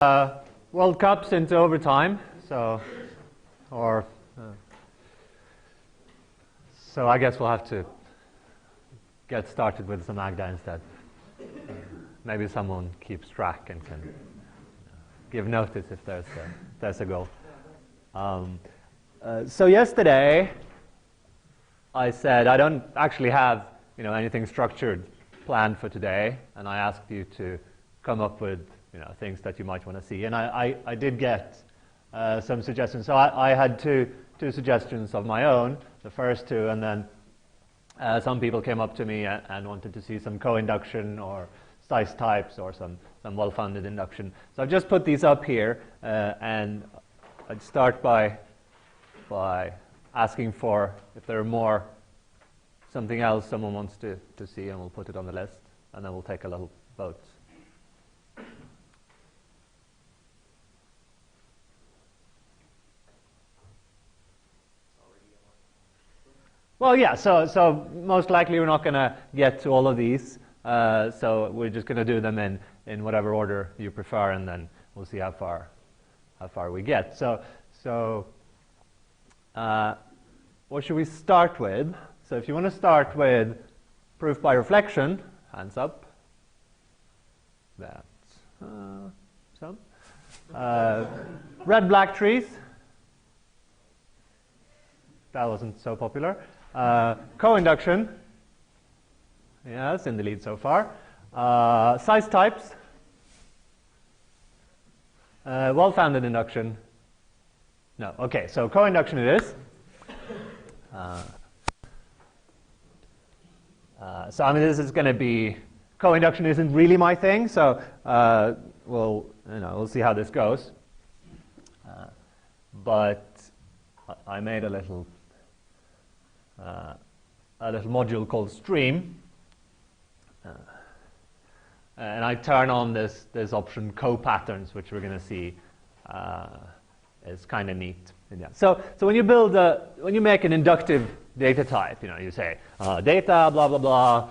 World Cup's into overtime, so I guess we'll have to get started with some Agda instead. Maybe someone keeps track and can give notice if there's a goal. So yesterday I said I don't actually have anything structured planned for today, and I asked you to come up with things that you might want to see, and I did get some suggestions. So I had two suggestions of my own, the first two, and then some people came up to me and wanted to see some co-induction or size types or some well-founded induction. So I've just put these up here, and I'd start by asking for if there are something else someone wants to see, and we'll put it on the list, and then we'll take a little vote. Well, yeah, so most likely we're not going to get to all of these, so we're just going to do them in whatever order you prefer, and then we'll see how far we get. So what should we start with? So if you want to start with proof by reflection, hands up. That's some. Red-black trees. That wasn't so popular. Co-induction. Yeah, it's in the lead so far. Size types. Well-founded induction. No. Okay, so co-induction it is. So I mean, this is going to be co-induction isn't really my thing. So we'll see how this goes. But I made a little module called stream, and I turn on this option co-patterns, which we're going to see is kind of neat. Yeah. So when you when you make an inductive data type, you say data blah blah blah,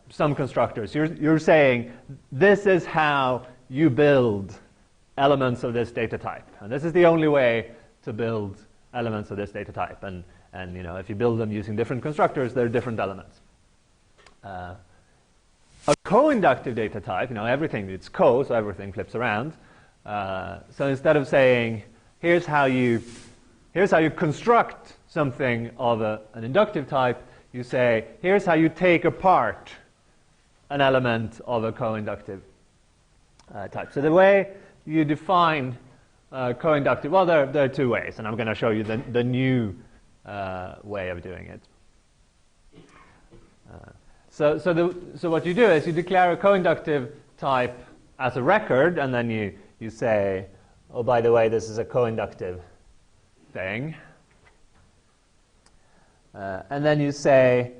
some constructors. You're saying this is how you build elements of this data type, and this is the only way to build elements of this data type. And if you build them using different constructors, they're different elements. A co-inductive data type, everything it's co, so everything flips around. So instead of saying here's how you construct something of an inductive type, you say here's how you take apart an element of a co-inductive type. So the way you define co-inductive, well, there are two ways, and I'm going to show you the new way of doing it. So what you do is you declare a co-inductive type as a record, and then you say, oh, by the way, this is a co-inductive thing. And then you say,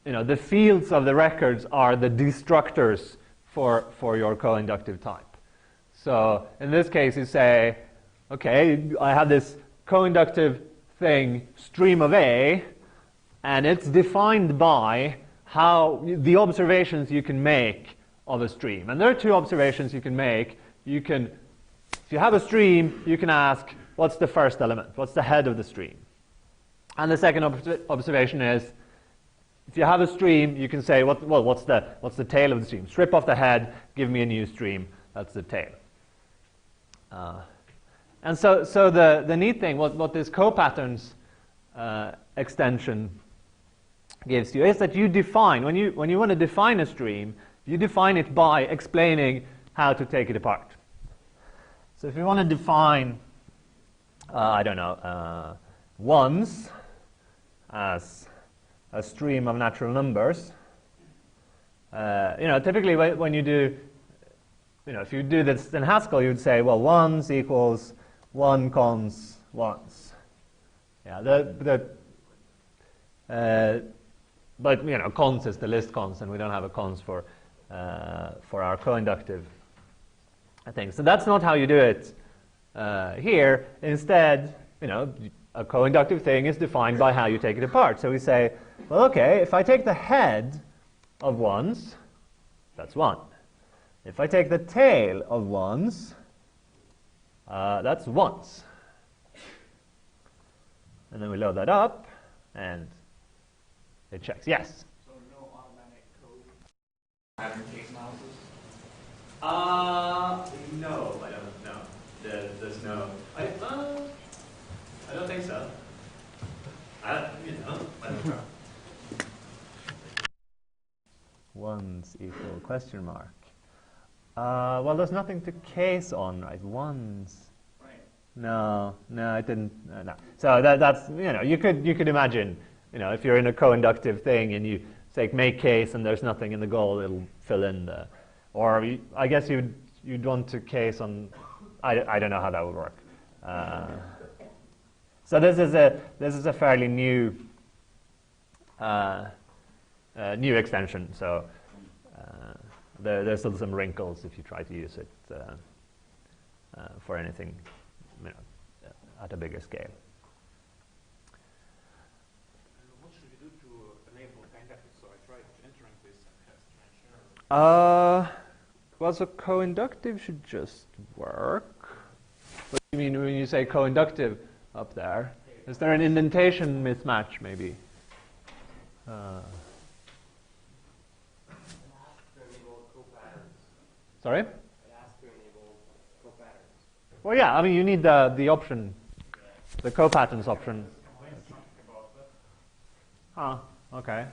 the fields of the records are the destructors for your co-inductive type. So in this case, you say, okay, I have this co-inductive thing, stream of A, and it's defined by how the observations you can make of a stream. And there are two observations you can make. If you have a stream, you can ask, what's the first element? What's the head of the stream? And the second observation is, if you have a stream, you can say, what's the tail of the stream? Strip off the head, give me a new stream. That's the tail. And so the neat thing, what this co-patterns extension gives you is that you define, when you want to define a stream, you define it by explaining how to take it apart. So if you want to define, ones as a stream of natural numbers, typically when you do, if you do this in Haskell, you would say, well, ones equals 1 cons ones. Yeah, but cons is the list cons, and we don't have a cons for our co-inductive thing. So that's not how you do it here. Instead, a co-inductive thing is defined by how you take it apart. So we say, well, okay, if I take the head of ones, that's 1. If I take the tail of ones, That's once. And then we load that up, and it checks. Yes? So no automatic code pattern case analysis? No, I don't know. There's no. I don't think so. I don't know. Ones equal question mark. Well, there's nothing to case on, right? Ones. Right. No, I didn't. No. So that's you could imagine, if you're in a co-inductive thing and you say make case and there's nothing in the goal, it'll fill in the. Or I guess you'd want to case on. I don't know how that would work. So this is a fairly new new extension. So there's still some wrinkles if you try to use it for anything at a bigger scale. What should we do to enable co-inductive? So I tried entering this and has transfer. Well, so co-inductive should just work. What do you mean when you say co-inductive up there? Is there an indentation mismatch, maybe? Sorry? It asks to enable co-patterns. Well, yeah, I mean, you need the option, the co-patterns option. Huh, okay.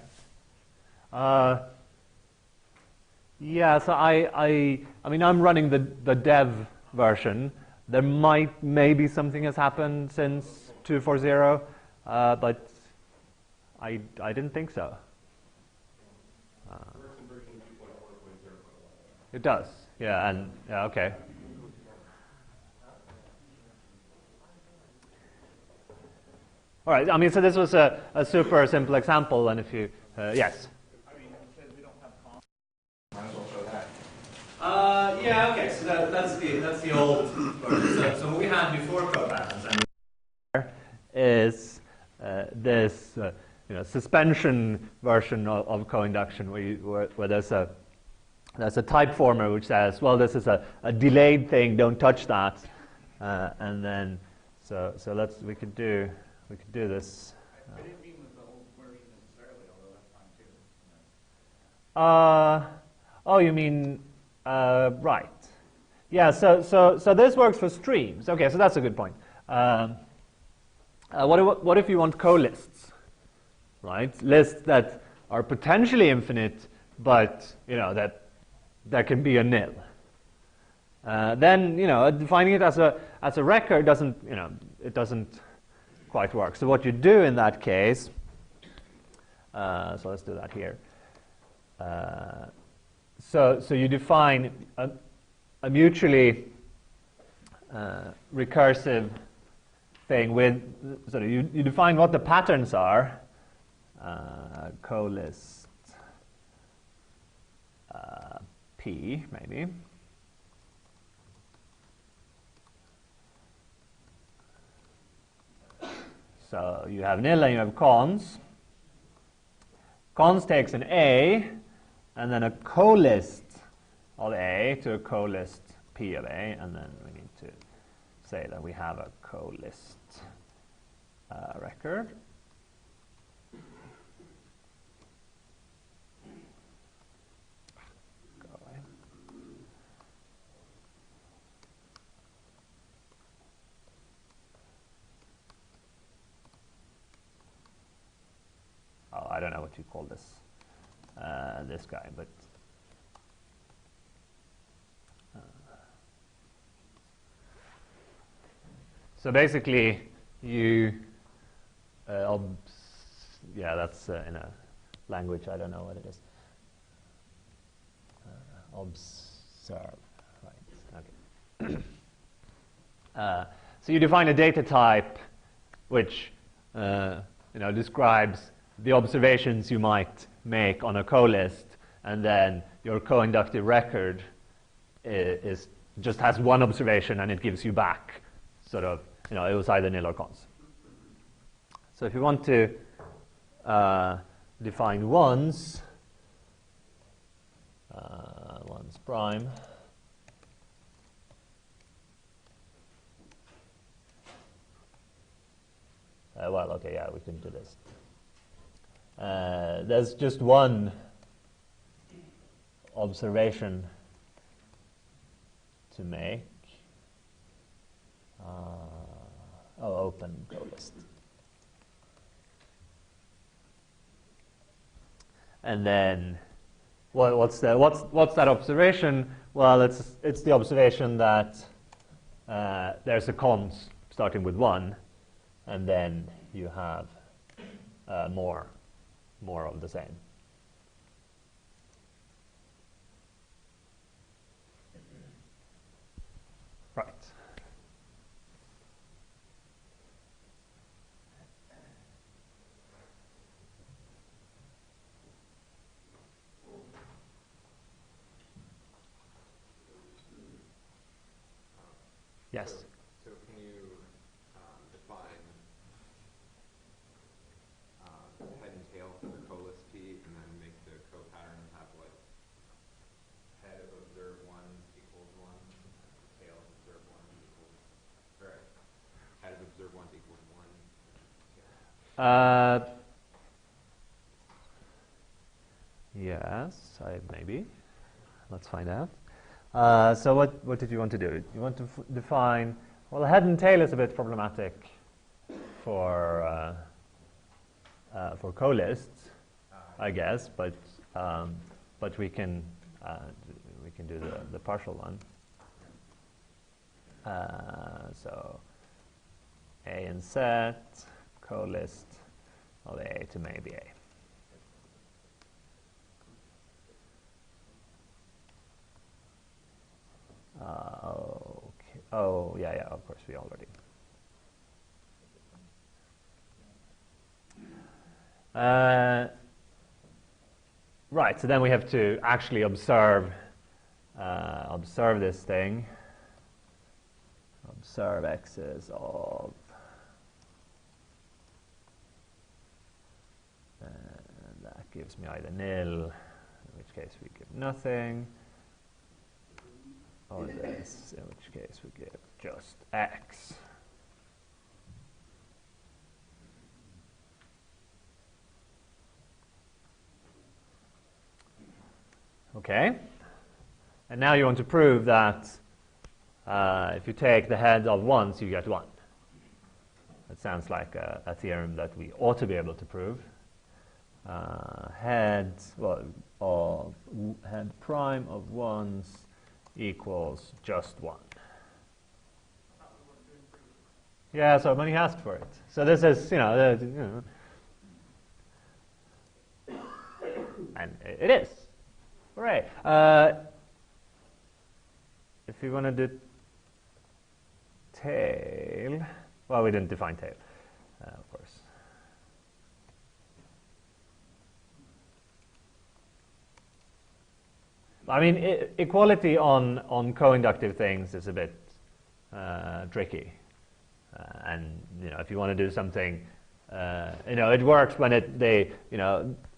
Yeah, so I mean, I'm running the dev version. There maybe something has happened since 2.4.0, but I didn't think so. It does, yeah, and yeah, okay. All right, I mean, so this was a super simple example, and if you, yes? I mean, it says we don't have comp. Might as well show that. Yeah, okay, so that's the old version. So what we had before co-patterns is this suspension version of co-induction where there's a type former which says, well, this is a delayed thing, don't touch that, and then so we could do this. I didn't mean with the old version necessarily, although that's fine too. Oh, you mean right? Yeah. So this works for streams. Okay, so that's a good point. What if you want co-lists, right? Lists that are potentially infinite, but that can be a nil. Then defining it as a record doesn't it doesn't quite work. So what you do in that case, so let's do that here. So you define a mutually recursive thing with you define what the patterns are. Co-list P maybe. So you have nil and you have cons. Cons takes an A and then a co-list of A to a co-list P of A, and then we need to say that we have a co-list record. Go away. Oh, I don't know what you call this guy, but so basically you that's in a language I don't know what it is. Observe, right? Okay. So you define a data type which describes the observations you might make on a co-list, and then your co-inductive record is just has one observation and it gives you back sort of it was either nil or cons. So if you want to define ones prime, well, okay, yeah, we can do this. There's just one observation to make. Open colist. And then, what's that observation? Well, it's the observation that there's a cons starting with 1, and then you have more of the same. Right. Yes. So can you define head and tail for the colist T, and then make the co-pattern have like head of observe 1 equals 1, tail of observe 1 equals, or head of observe 1 equals 1? Yes, maybe. Let's find out. So what did you want to do? You want to define, well, head and tail is a bit problematic for colists, I guess, but we can do the partial one. So A and set, colist, well, A to maybe A. Okay. Oh, yeah, of course, we already. Right, so then we have to actually observe this thing. Observe x's of, and that gives me either nil, in which case we give nothing, or this, in which case we give just x. Okay, and now you want to prove that if you take the head of once, you get 1. That sounds like a theorem that we ought to be able to prove. Head prime of ones equals just 1. Yeah, so when he asked for it. So this is, and it is. Hooray. If you want to do tail, well, we didn't define tail, of course. I mean, equality on co-inductive things is a bit tricky. And, if you want to do something, it works when they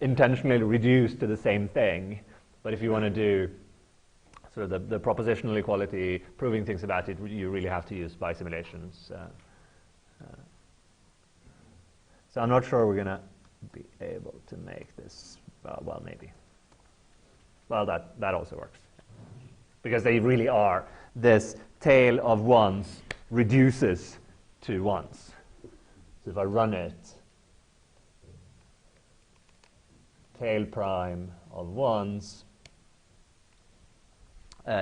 intentionally reduce to the same thing. But if you want to do sort of the propositional equality, proving things about it, you really have to use bisimulations. So I'm not sure we're going to be able to make this, well, maybe. Well, that also works. Because they really are. This tail of ones reduces to ones. So if I run it, tail prime of ones,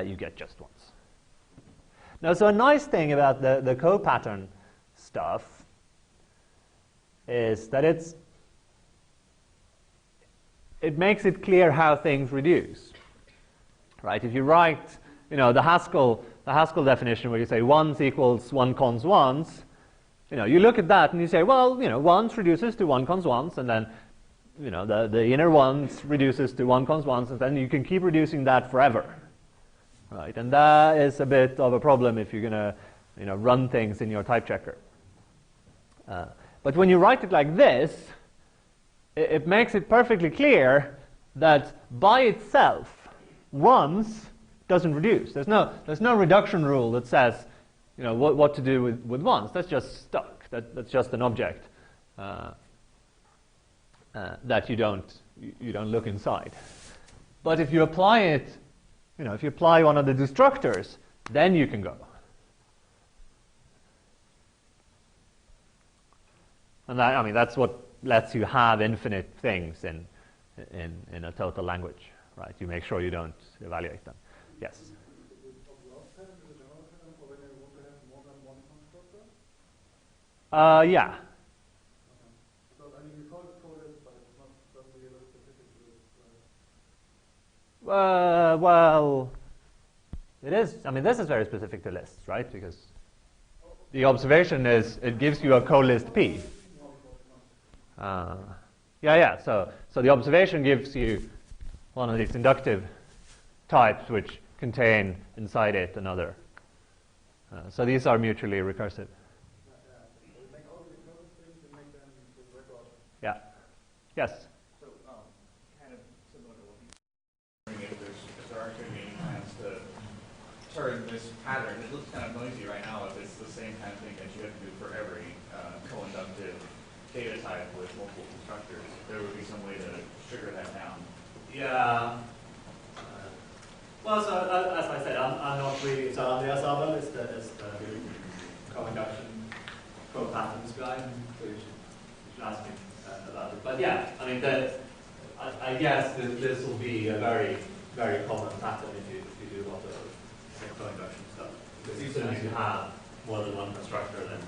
you get just ones. Now, so a nice thing about the co-pattern stuff is that it makes it clear how things reduce, right? If you write, the Haskell definition where you say ones equals 1 cons ones, you look at that and you say, well, ones reduces to 1 cons ones, and then, the inner ones reduces to 1 cons ones, and then you can keep reducing that forever, right? And that is a bit of a problem if you're going to, run things in your type checker. But when you write it like this, it makes it perfectly clear that by itself, ones doesn't reduce. There's no reduction rule that says, what to do with ones. That's just stuck. That's just an object. that you don't look inside. But if you apply it, if you apply one of the destructors, then you can go. And that's what lets you have infinite things in a total language, right? You make sure you don't evaluate them. Yes. Yeah. So, I mean, you call it coded, but it's not really specific to this. Well, it is. I mean, this is very specific to lists, right? Because the observation is it gives you a co-list P. Yeah. So the observation gives you one of these inductive types which contain inside it another. So these are mutually recursive. Yeah. Yes. So, kind of similar to what you if there aren't going to be any plans to turn this pattern, it looks kind of noisy right now if it's the same kind of thing that you have to do for every co-inductive data type with multiple constructors. There would be some way to sugar that down. Yeah. Well, so as I said, I'm not really, so on the SR list, is the co-induction, co-patterns guy, so you should ask me about it. But yeah, I mean, I guess this will be a very, very common pattern if you do a lot of co-induction stuff. Because as soon as you have more than one constructor, then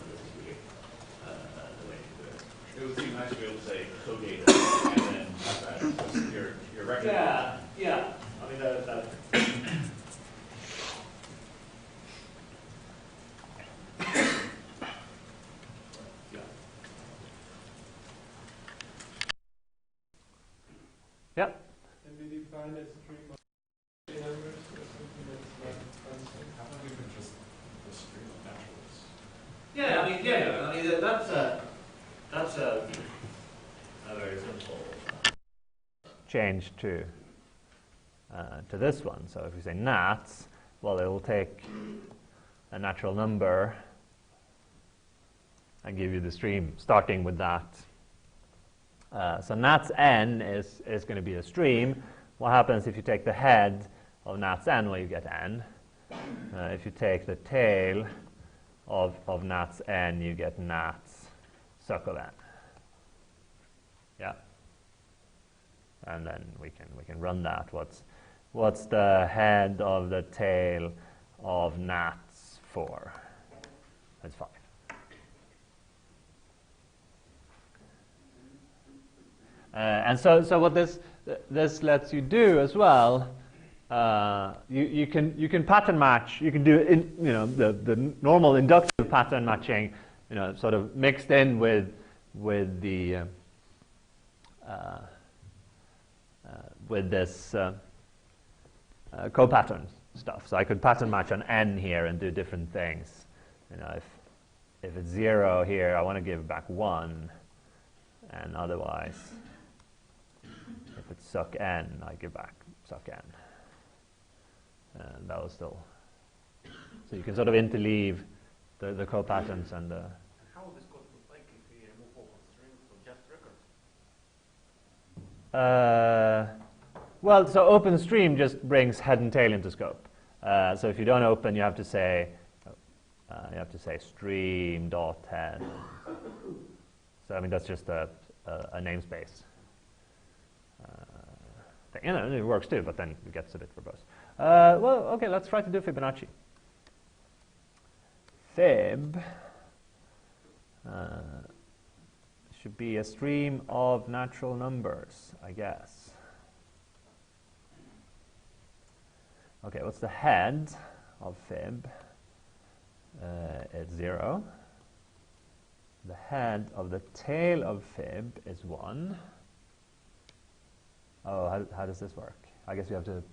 this is really the way to do it. It would seem nice to be able to say co-data and then have that your record. Yeah. I mean, that Yeah. And we define a stream of data numbers or something that's like constant. How about even just the stream of naturalists? Yeah, I mean, that's a very simple change to this one. So if we say nats, well, it will take a natural number and give you the stream starting with that. So nats n is going to be a stream. What happens if you take the head of nats n? Well, you get n. If you take the tail of nats n, you get nats suck of n. Yeah. And then we can run that. What's the head of the tail of nats 4? That's 5. And so what this lets you do as well, you can pattern match. You can do the normal inductive pattern matching, sort of mixed in with the with this co-pattern stuff. So I could pattern match on n here and do different things. If it's 0 here, I want to give back 1, and otherwise, if it's suck n, I give back suck n. And that was still. So you can sort of interleave the co-patterns and the. How will this code look like if we remove all constraints for just records? Well, so open stream just brings head and tail into scope. So if you don't open, you have to say stream dot head. So I mean that's just a namespace. It works too, but then it gets a bit verbose. Well, okay, let's try to do Fibonacci. Fib should be a stream of natural numbers, I guess. Okay, what's the head of fib? It's 0. The head of the tail of fib is 1. Oh, how does this work? I guess we have to. No,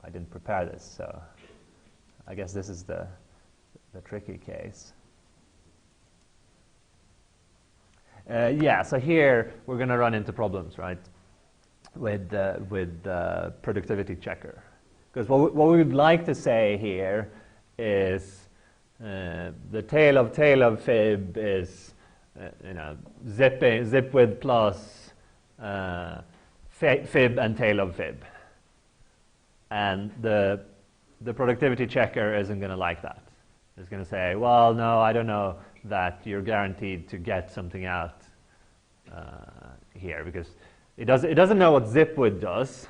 I didn't prepare this, so I guess this is the tricky case. Yeah, so here we're going to run into problems, right, with the productivity checker. Because what we would like to say here is the tail of fib is zip width plus fib and tail of fib, and the productivity checker isn't going to like that. It's going to say, well, no, I don't know that you're guaranteed to get something out here, because it doesn't know what zip width does,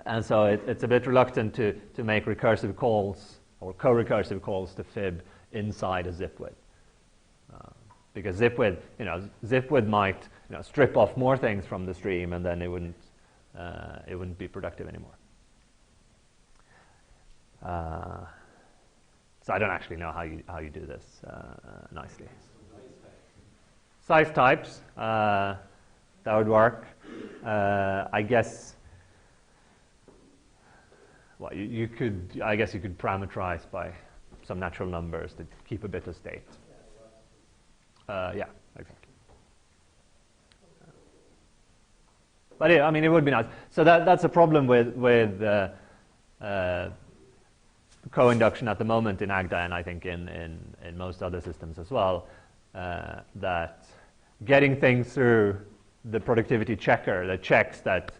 and so it's a bit reluctant to make recursive calls or co-recursive calls to fib inside a zip width, because zip width might strip off more things from the stream, and then it wouldn't be productive anymore. So I don't actually know how you do this nicely. Size types, that would work. I guess. Well, I guess you could parameterize by some natural numbers to keep a bit of state. Yeah, exactly. But I mean, it would be nice. So that's a problem with co-induction at the moment in Agda, and I think in most other systems as well, that getting things through the productivity checker that checks that,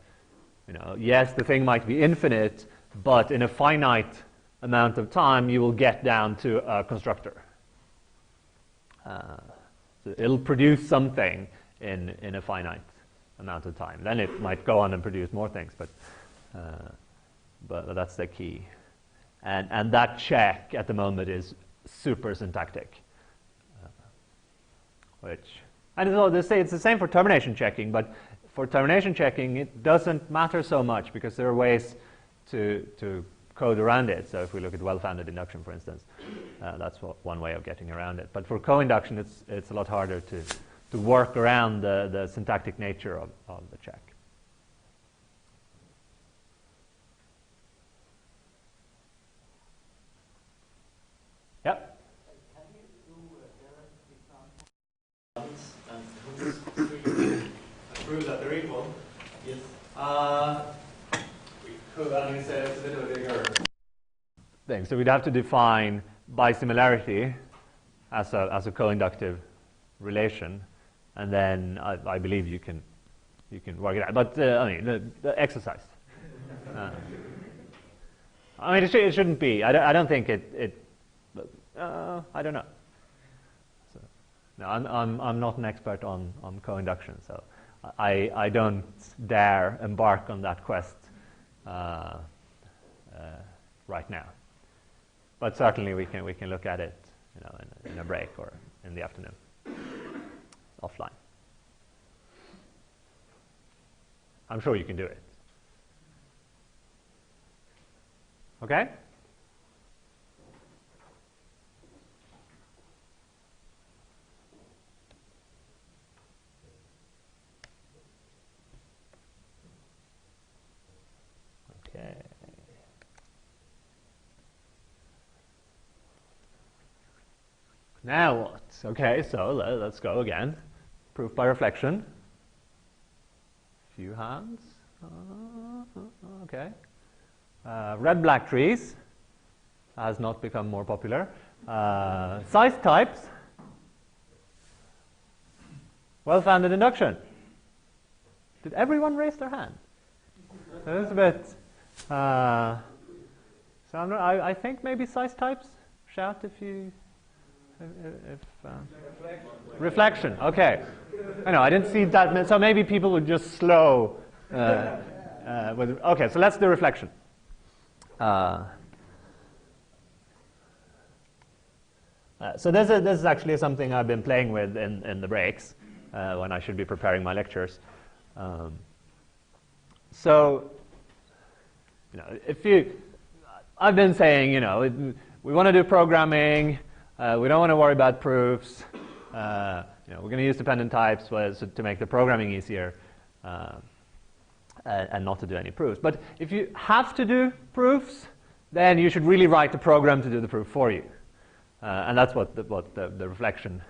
yes, the thing might be infinite, but in a finite amount of time, you will get down to a constructor. So it'll produce something in a finite amount of time. Then it might go on and produce more things, but that's the key. And that check at the moment is super syntactic, and they say it's the same for termination checking, but for termination checking it doesn't matter so much because there are ways to code around it. So if we look at well-founded induction, for instance, that's one way of getting around it. But for co-induction, it's a lot harder to work around the syntactic nature of the check. Yep. Can you do direct examples and prove that they're equal? Yes. We could, say it's a bit of a bigger thing. So we'd have to define bisimilarity as a co-inductive relation, and then I believe you can work it out. But the exercise. It shouldn't be. I don't think it. I don't know. So, no, I'm not an expert on co-induction, so I don't dare embark on that quest right now. But certainly we can look at it, in a break or in the afternoon, offline. I'm sure you can do it. Okay? Okay. Now what? Okay, so let's go again. Proof by reflection. Few hands. Okay. Red-black trees has not become more popular. Size types. Well-founded induction. Did everyone raise their hand? That is a bit. So I think maybe size types. Shout if you. Reflection. Okay. I know I didn't see that. So maybe people would just slow. Okay, so let's do reflection. So this is actually something I've been playing with in the breaks when I should be preparing my lectures. So, I've been saying, we want to do programming. We don't want to worry about proofs. We're going to use dependent types to make the programming easier, and not to do any proofs. But if you have to do proofs, then you should really write the program to do the proof for you, and that's what the reflection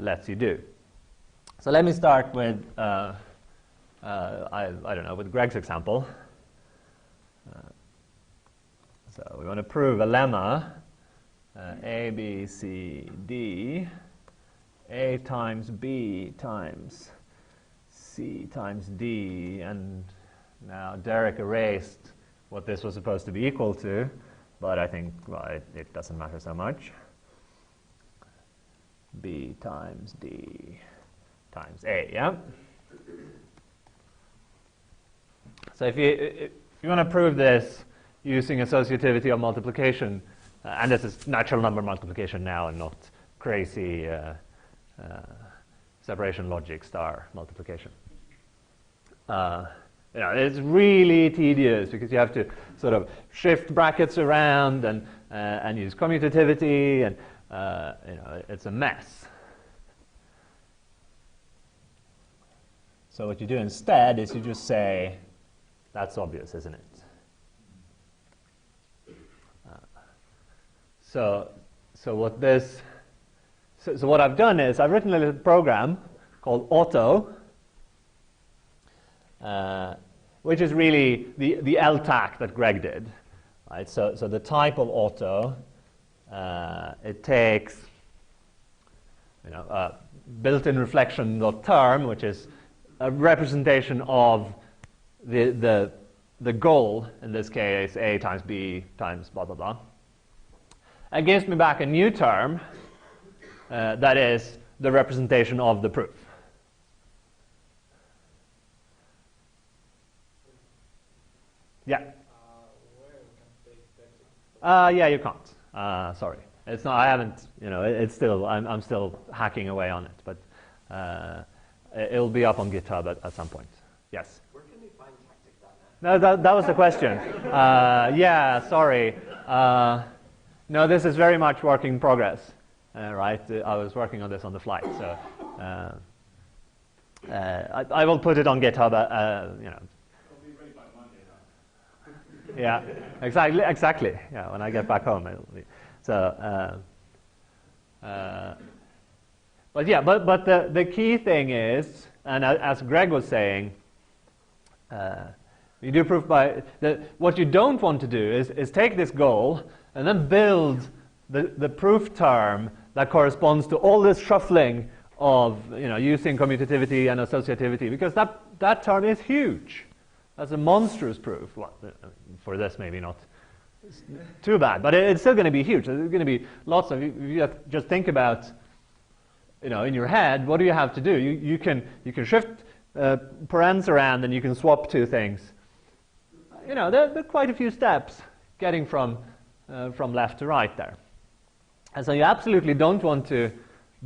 lets you do. So let me start with I don't know, with Greg's example. So we want to prove a lemma A, B, C, D, A times B times C times D, and now Derek erased what this was supposed to be equal to, but I think, well, it doesn't matter so much. B times D times A, yeah? So if you want to prove this using associativity of multiplication, and this is natural number multiplication now and not crazy separation logic star multiplication. It's really tedious because you have to sort of shift brackets around and use commutativity, and it's a mess. So what you do instead is you just say, that's obvious, isn't it? So what I've done is I've written a little program called auto, which is really the LTAC that Greg did. Right? So the type of auto, it takes built-in reflection term, which is a representation of the goal, in this case, A times B times blah, blah, blah. It gives me back a new term that is the representation of the proof. Yeah. Yeah, you can't. Sorry, it's not. I haven't. It's still. I'm still hacking away on it, but it'll be up on GitHub at some point. Yes. Where can we find tactic.net? No, that was the question. Yeah, sorry. No, this is very much work in progress. Right, I was working on this on the fly, so I will put it on GitHub. It'll be ready by Monday, huh? Yeah, exactly. Yeah, when I get back home, it'll be. So, but the key thing is, and as Greg was saying, you do proof by what you don't want to do is take this goal and then build the proof term that corresponds to all this shuffling of using commutativity and associativity, because that term is huge. That's a monstrous proof. Well, for this maybe not too bad, but it's still going to be huge. There's going to be lots of. If you just think about, in your head, what do you have to do? You can shift parens around and you can swap two things. There are quite a few steps getting from left to right there. And so you absolutely don't want to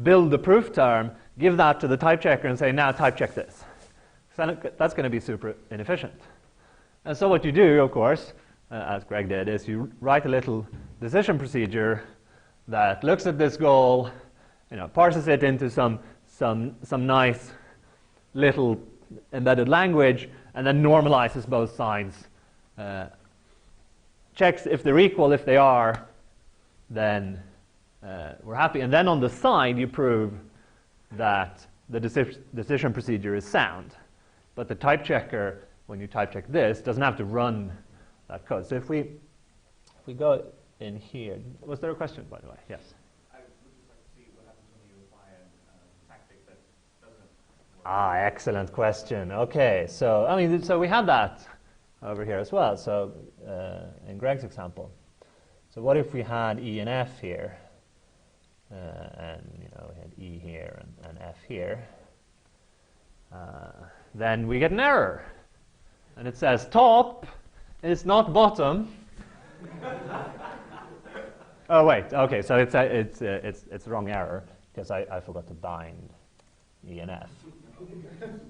build the proof term, give that to the type checker and say, now type check this. So that's going to be super inefficient. And so what you do, of course, as Greg did, is you write a little decision procedure that looks at this goal, parses it into some nice little embedded language, and then normalizes both sides. Checks if they're equal. If they are, then we're happy. And then on the side, you prove that the decision procedure is sound. But the type checker, when you type check this, doesn't have to run that code. So if we go in here, was there a question, by the way? Yes. I would just like to see what happens when you apply a tactic that doesn't work. Excellent question. Okay, so we had that over here as well. So in Greg's example, so what if we had E and F here, and we had E here and F here? Then we get an error, and it says top is not bottom. Oh wait, okay, so it's the wrong error because I forgot to bind E and F.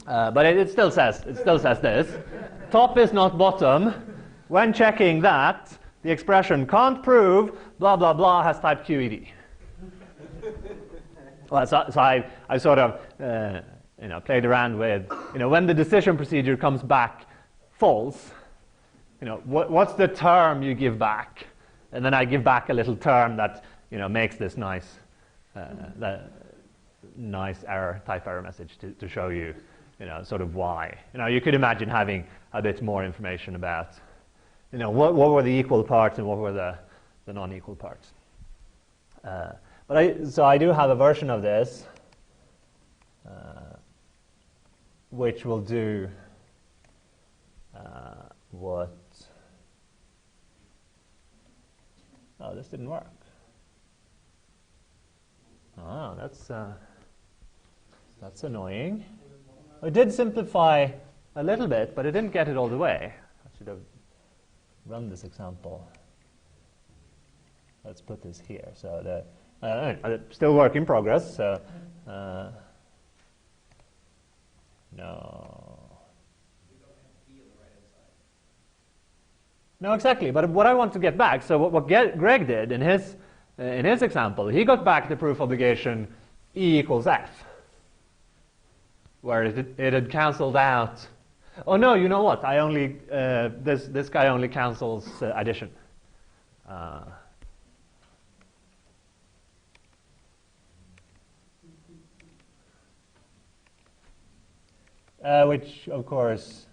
But it still says this. Top is not bottom. When checking that, the expression can't prove blah blah blah has type QED. Well, so I sort of played around with when the decision procedure comes back false. What's the term you give back? And then I give back a little term that makes this nice type error message to show you sort of why. You could imagine having a bit more information about what were the equal parts and what were the non-equal parts. So I do have a version of this which will do what. Oh, this didn't work. Oh, that's annoying. It did simplify a little bit, but it didn't get it all the way. I should have run this example. Let's put this here. So still work in progress. So no. No, exactly. But what I want to get back. So what Greg did in his example, he got back the proof obligation E equals F, where it had cancelled out. Oh no, you know what? I only this guy only cancels addition. Which of course,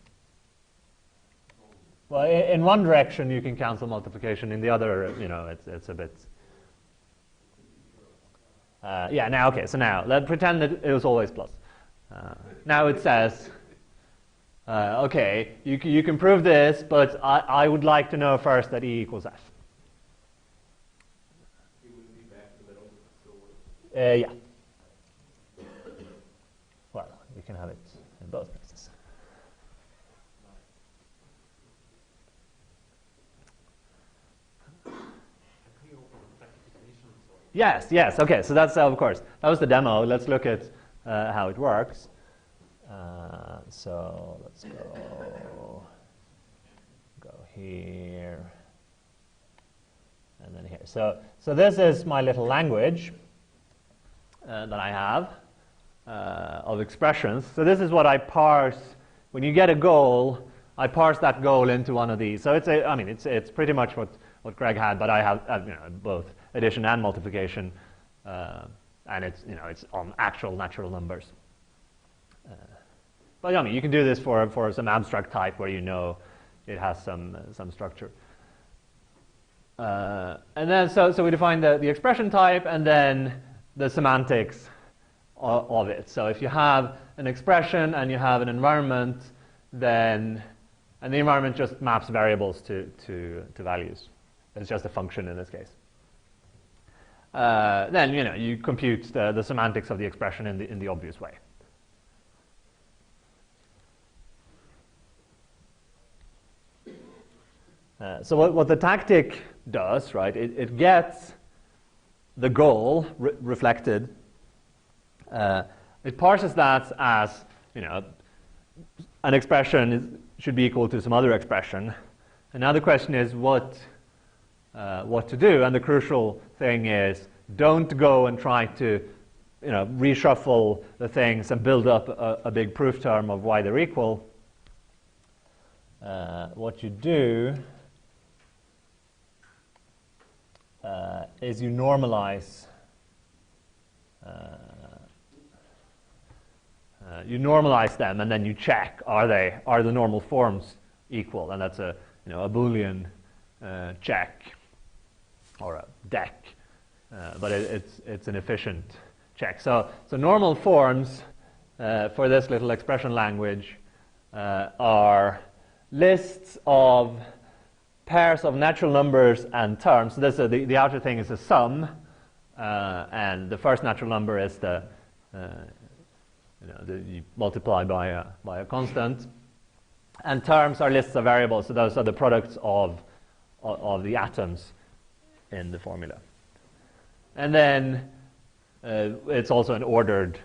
well, in one direction you can cancel multiplication. In the other, it's a bit. Yeah. Now, okay. So now let's pretend that it was always plus. Now it says, okay, you can prove this, but I would like to know first that E equals F. It would be back in the middle, still works. Yeah. Well, you can have it in both places. Yes. Okay, so that's of course that was the demo. Let's look at how it works. So let's go here, and then here. So this is my little language that I have of expressions. So this is what I parse. When you get a goal, I parse that goal into one of these. So it's pretty much what Greg had, but I have both addition and multiplication, and it's on actual natural numbers. But you can do this for some abstract type where it has some structure. And then so we define the expression type and then the semantics of it. So if you have an expression and you have an environment, and the environment just maps variables to values. It's just a function in this case. Then you compute the semantics of the expression in the obvious way. So what the tactic does, right? It gets the goal reflected. It parses that as an expression should be equal to some other expression, and now the question is what to do. And the crucial thing is don't go and try to reshuffle the things and build up a big proof term of why they're equal. What you do is you normalize them, and then you check are the normal forms equal, and that's a Boolean check or a deck, but it's an efficient check. So normal forms for this little expression language are lists of pairs of natural numbers and terms. So this the outer thing is a sum, and the first natural number is you multiply by a constant, and terms are lists of variables. So those are the products of the atoms in the formula. And then it's also an ordered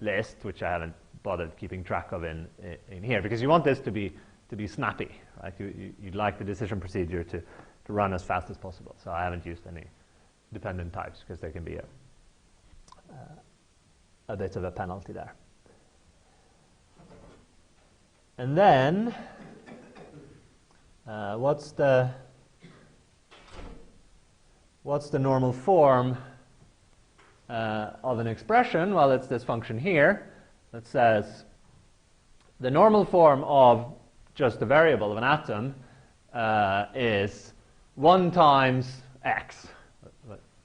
list, which I haven't bothered keeping track of in here, because you want this to be snappy, right? You'd like the decision procedure to run as fast as possible. So I haven't used any dependent types because there can be a bit of a penalty there. And then what's the normal form of an expression? Well, it's this function here that says the normal form of just a variable of an atom is 1 times x,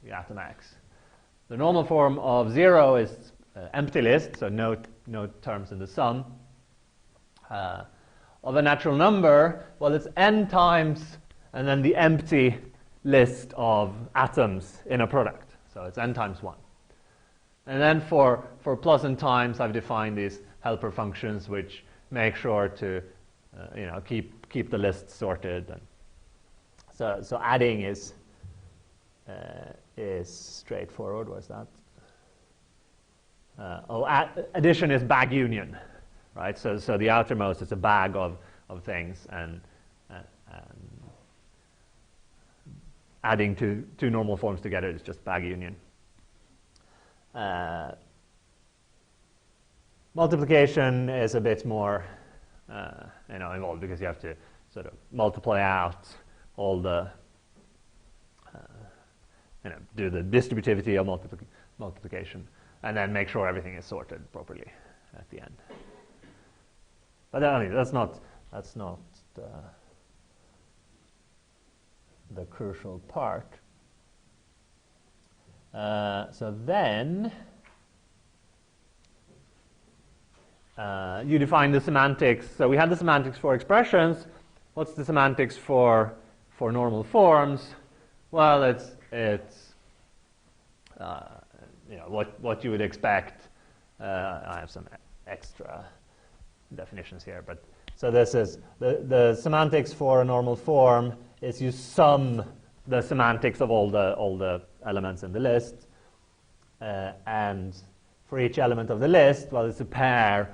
the atom x. The normal form of 0 is empty list, so no terms in the sum. Of a natural number, well, it's n times and then the empty list of atoms in a product. So it's n times 1. And then for plus and times, I've defined these helper functions which make sure to keep the list sorted. And so adding is straightforward. What's that? Addition is bag union, right? So the outermost is a bag of things, and adding two normal forms together is just bag union. Multiplication is a bit more involved, because you have to sort of multiply out all the do the distributivity of multiplication, and then make sure everything is sorted properly at the end. But that's not the crucial part. So then you define the semantics. So we had the semantics for expressions. What's the semantics for normal forms? Well, it's what you would expect. I have some extra definitions here, but so this is the semantics for a normal form is you sum the semantics of all the elements in the list, and for each element of the list, well, it's a pair,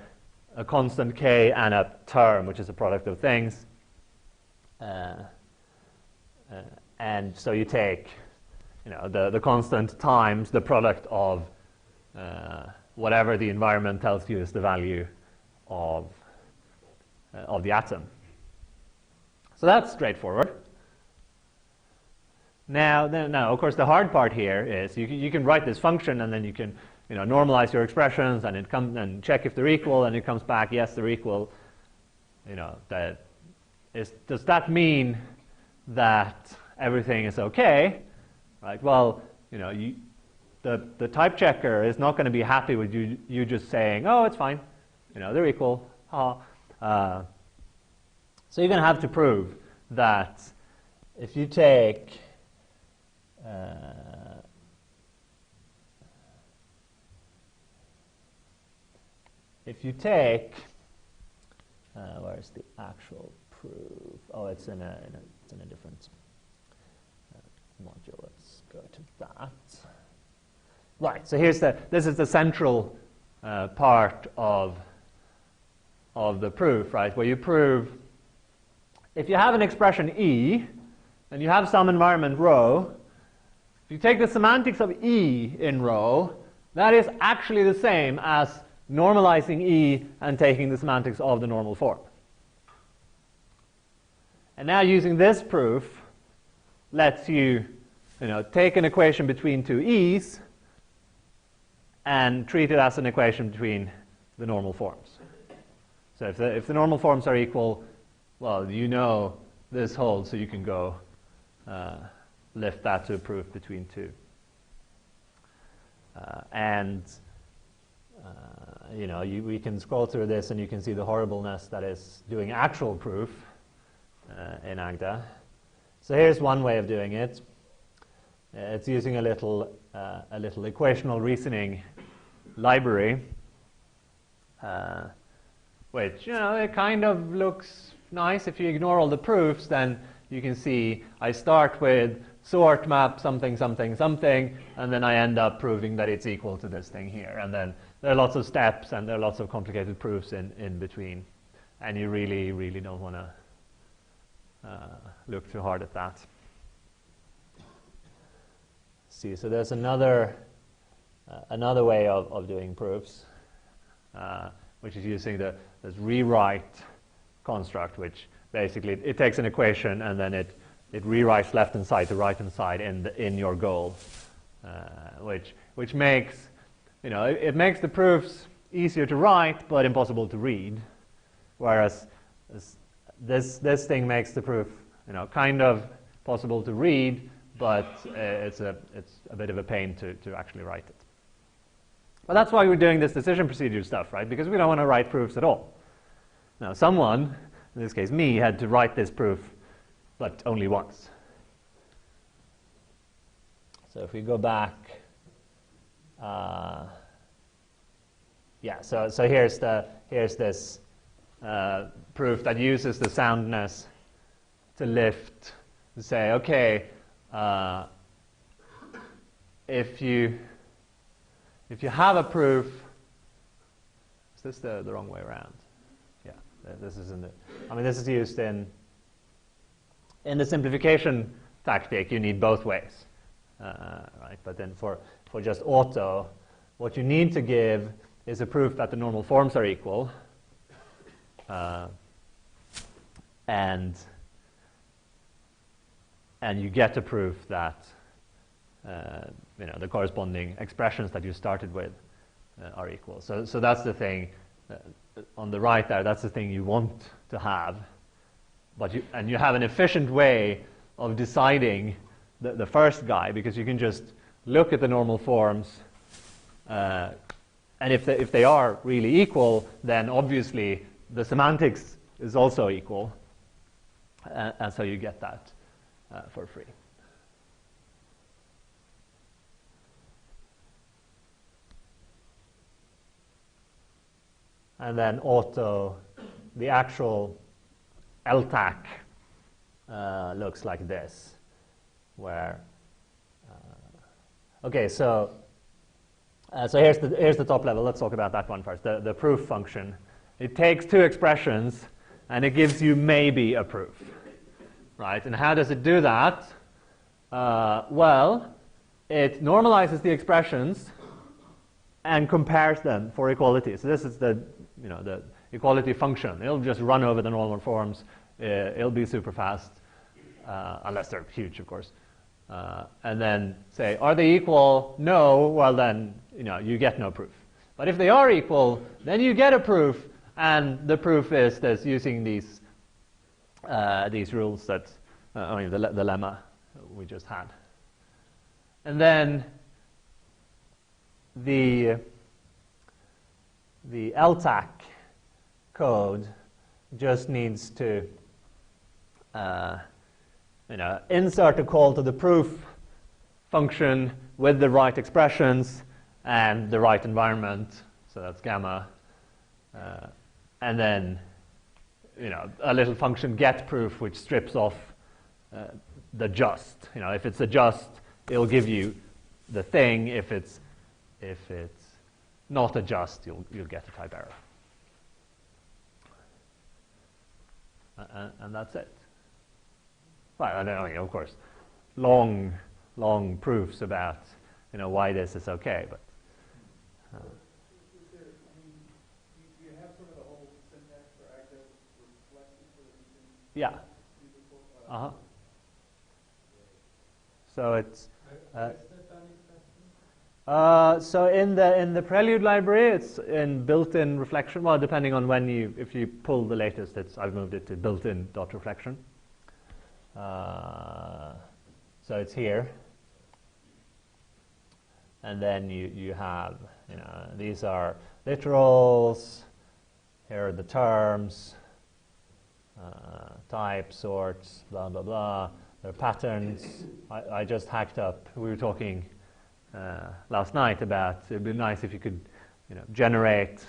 a constant k and a term, which is a product of things, and so you take the constant times the product of whatever the environment tells you is the value of the atom. So that's straightforward. Now, of course, the hard part here is you can write this function, and then you can normalize your expressions, and it comes and check if they're equal, and it comes back, yes, they're equal. Does that mean that everything is okay? Right? Well, the type checker is not going to be happy with you just saying, oh, it's fine, they're equal. So you're going to have to prove that if you take where's the actual proof? Oh, it's in a different module. Let's go to that. Right. So this is the central part of the proof, right? Where you prove if you have an expression E and you have some environment rho, if you take the semantics of E in rho, that is actually the same as normalizing E and taking the semantics of the normal form. And now using this proof lets you, take an equation between two E's and treat it as an equation between the normal forms. So if the normal forms are equal, well, this holds, so you can go lift that to a proof between two. We can scroll through this, and you can see the horribleness that is doing actual proof in Agda. So here's one way of doing it. It's using a little equational reasoning library, which it kind of looks nice. If you ignore all the proofs, then you can see I start with sort map something something something, and then I end up proving that it's equal to this thing here. And then there are lots of steps, and there are lots of complicated proofs in between, and you really, really don't want to look too hard at that. See, so there's another way of doing proofs, which is using this rewrite construct, which basically it takes an equation and then it rewrites left hand side to right hand side in your goal, which makes it makes the proofs easier to write but impossible to read, whereas this thing makes the proof kind of possible to read but it's a bit of a pain to actually write it. But that's why we're doing this decision procedure stuff, right? Because we don't want to write proofs at all. Now, someone, in this case me, had to write this proof, but only once. So if we go back, so here's this proof that uses the soundness to lift, to say, okay, if you have a proof, is this the wrong way around? Yeah, this is this is used in the simplification tactic. You need both ways, right? But then for just auto, what you need to give is a proof that the normal forms are equal, and you get a proof that the corresponding expressions that you started with are equal. So that's the thing on the right there. That's the thing you want to have, but you have an efficient way of deciding the first guy, because you can just look at the normal forms, and if they are really equal, then obviously the semantics is also equal, and so you get that for free. And then auto, the actual LTAC looks like this, where okay, so here's the top level. Let's talk about that one first. The proof function. It takes two expressions and it gives you maybe a proof, right? And how does it do that? Well, it normalizes the expressions and compares them for equality. So this is the equality function. It'll just run over the normal forms. It'll be super fast, unless they're huge, of course. And then say, are they equal? No. Well, then you get no proof. But if they are equal, then you get a proof, and the proof is this using these rules that the lemma we just had. And then the LTAC code just needs to insert a call to the proof function with the right expressions and the right environment. So that's gamma, and then a little function get proof which strips off the just. If it's a just, it'll give you the thing. If it's not a just, you'll get a type error. And that's it. Well, of course, long proofs about why this is okay, but. You have sort of the whole syntax for Agda reflected so that you can Yeah. see the full. So it's. So in the Prelude library, it's in built-in reflection. Well, depending on if you pull the latest, I've moved it to built-in .reflection. So it's here, and then you have these are literals. Here are the terms, types, sorts, blah blah blah. There are patterns. I just hacked up. We were talking last night about it'd be nice if you could generate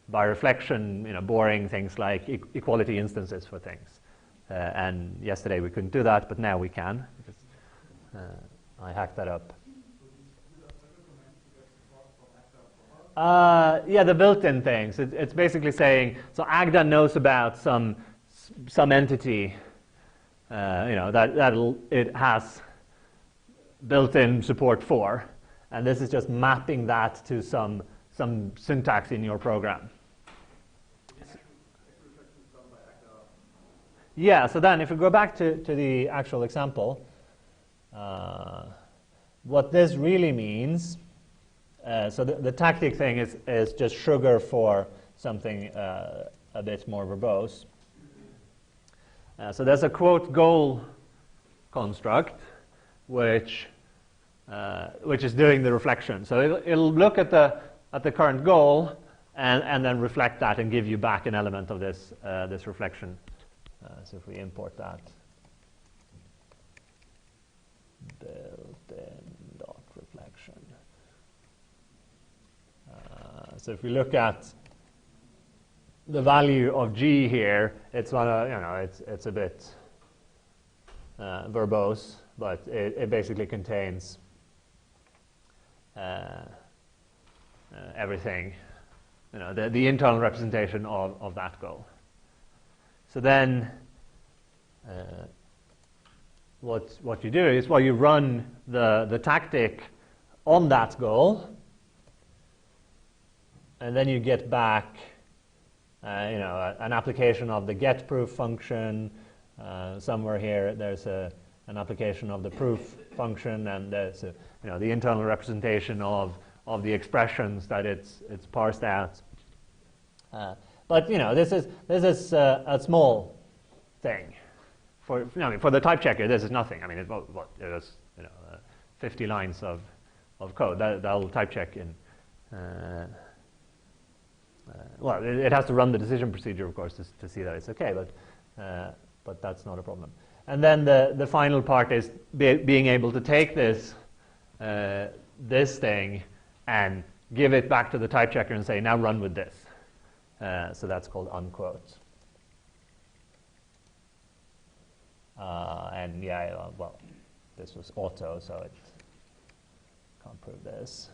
by reflection boring things like equality instances for things. And yesterday we couldn't do that, but now we can, because I hacked that up. Yeah, the built-in things. It's basically saying, so Agda knows about some entity, that it has built-in support for, and this is just mapping that to some syntax in your program. Yeah, so then if we go back to the actual example, what this really means, so the tactic thing is just sugar for something a bit more verbose. So there's a quote goal construct, which is doing the reflection. So it'll look at the current goal and then reflect that and give you back an element of this this reflection. So if we import that, built-in dot reflection. So if we look at the value of G here, it's one it's a bit verbose, but it basically contains everything, the internal representation of that goal. So then what you do is, well, you run the tactic on that goal, and then you get back an application of the getProof function. Somewhere here there's an application of the proof function, and there's the internal representation of the expressions that it's parsed out. But this is a small thing. For the type checker, this is nothing. I mean, it is 50 lines of code that'll type check in. Well, it has to run the decision procedure, of course, to see that it's okay, but that's not a problem. And then the final part is being able to take this thing and give it back to the type checker and say, now run with this. So that's called unquote. And well, this was auto, so it can't prove this.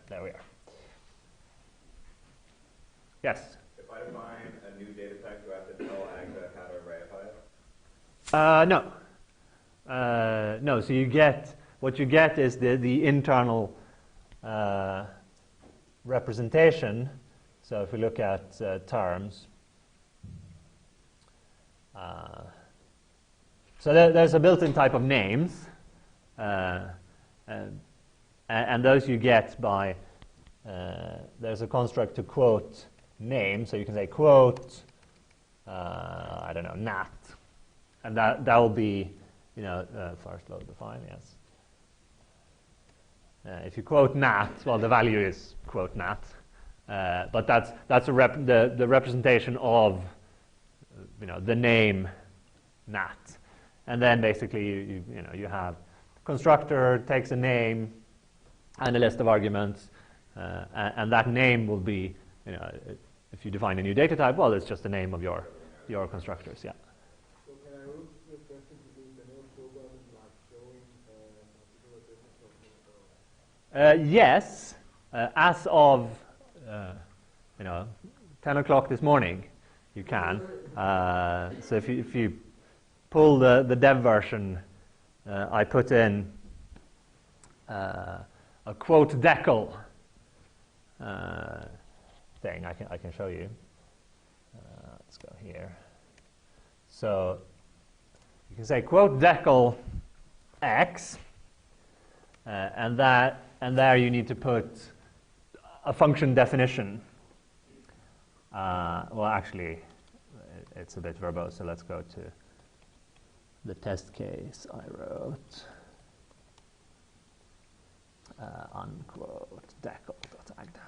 There we are. Yes? If I define a new data type, do I have to tell Agda how to reify it? No. No, so what you get is the internal representation. So if we look at terms, so there's a built-in type of names, and those you get by, there's a construct to quote name, so you can say quote, I don't know, nat, and that will be, first load the file, yes. If you quote nat, well, the value is quote nat, but that's the representation of, the name nat, and then basically you have constructor takes a name and a list of arguments, and that name will be, if you define a new data type, well, it's just the name of your constructors, yeah. So can I root this question to do the node program like showing particular data structure? Yes, as of 10 o'clock this morning, you can. So if you pull the dev version, I put in a quote decal thing. I can show you. Let's go here. So you can say quote decal x, and there you need to put a function definition. Well, actually, it's a bit verbose, so let's go to the test case I wrote. Unquote decal.agda.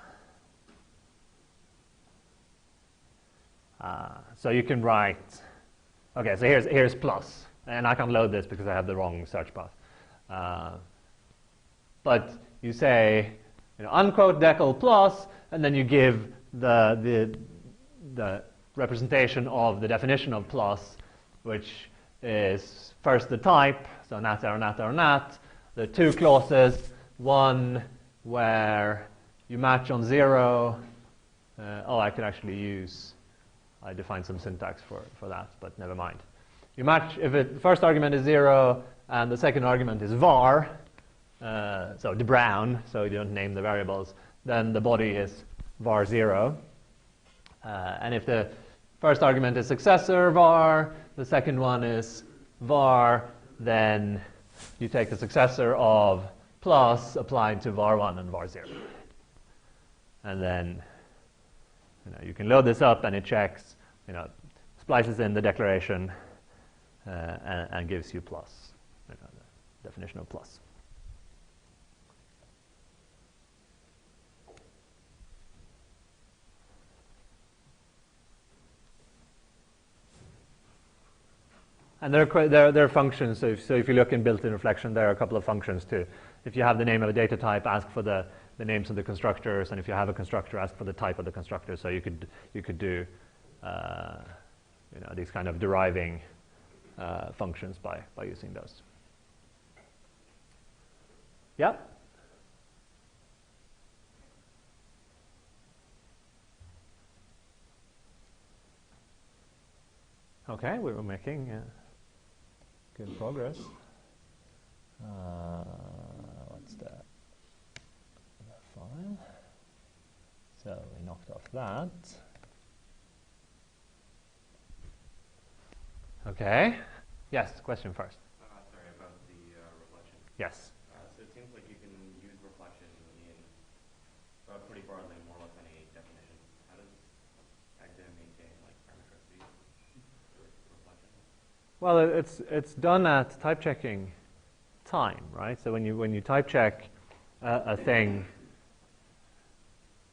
So you can write, okay, so here's plus, and I can't load this because I have the wrong search path. But you say, unquote decal plus, and then you give the representation of the definition of plus, which is first the type, so nat error, nat error, nat, the two clauses, one where you match on 0. I could actually I defined some syntax for that, but never mind. You match if the first argument is 0 and the second argument is var, so the brown, so you don't name the variables, then the body is var 0. And if the first argument is successor var, the second one is var, then you take the successor of plus applied to var1 and var0. And then you can load this up and it checks, splices in the declaration and gives you plus, the definition of plus. And there are functions. So if you look in built-in reflection, there are a couple of functions too. If you have the name of a data type, ask for the names of the constructors, and if you have a constructor, ask for the type of the constructor. So you could do these kind of deriving functions by using those. Yeah. Okay, we were making good progress. What's the file? So we knocked off that. Okay. Yes, question first. Sorry, about the reflection. Yes. So it seems like you can use reflection in pretty broadly, more or less any definition. How does Agda maintain parametricity for reflection? Well, it's done at type checking time, right? So when you type check a thing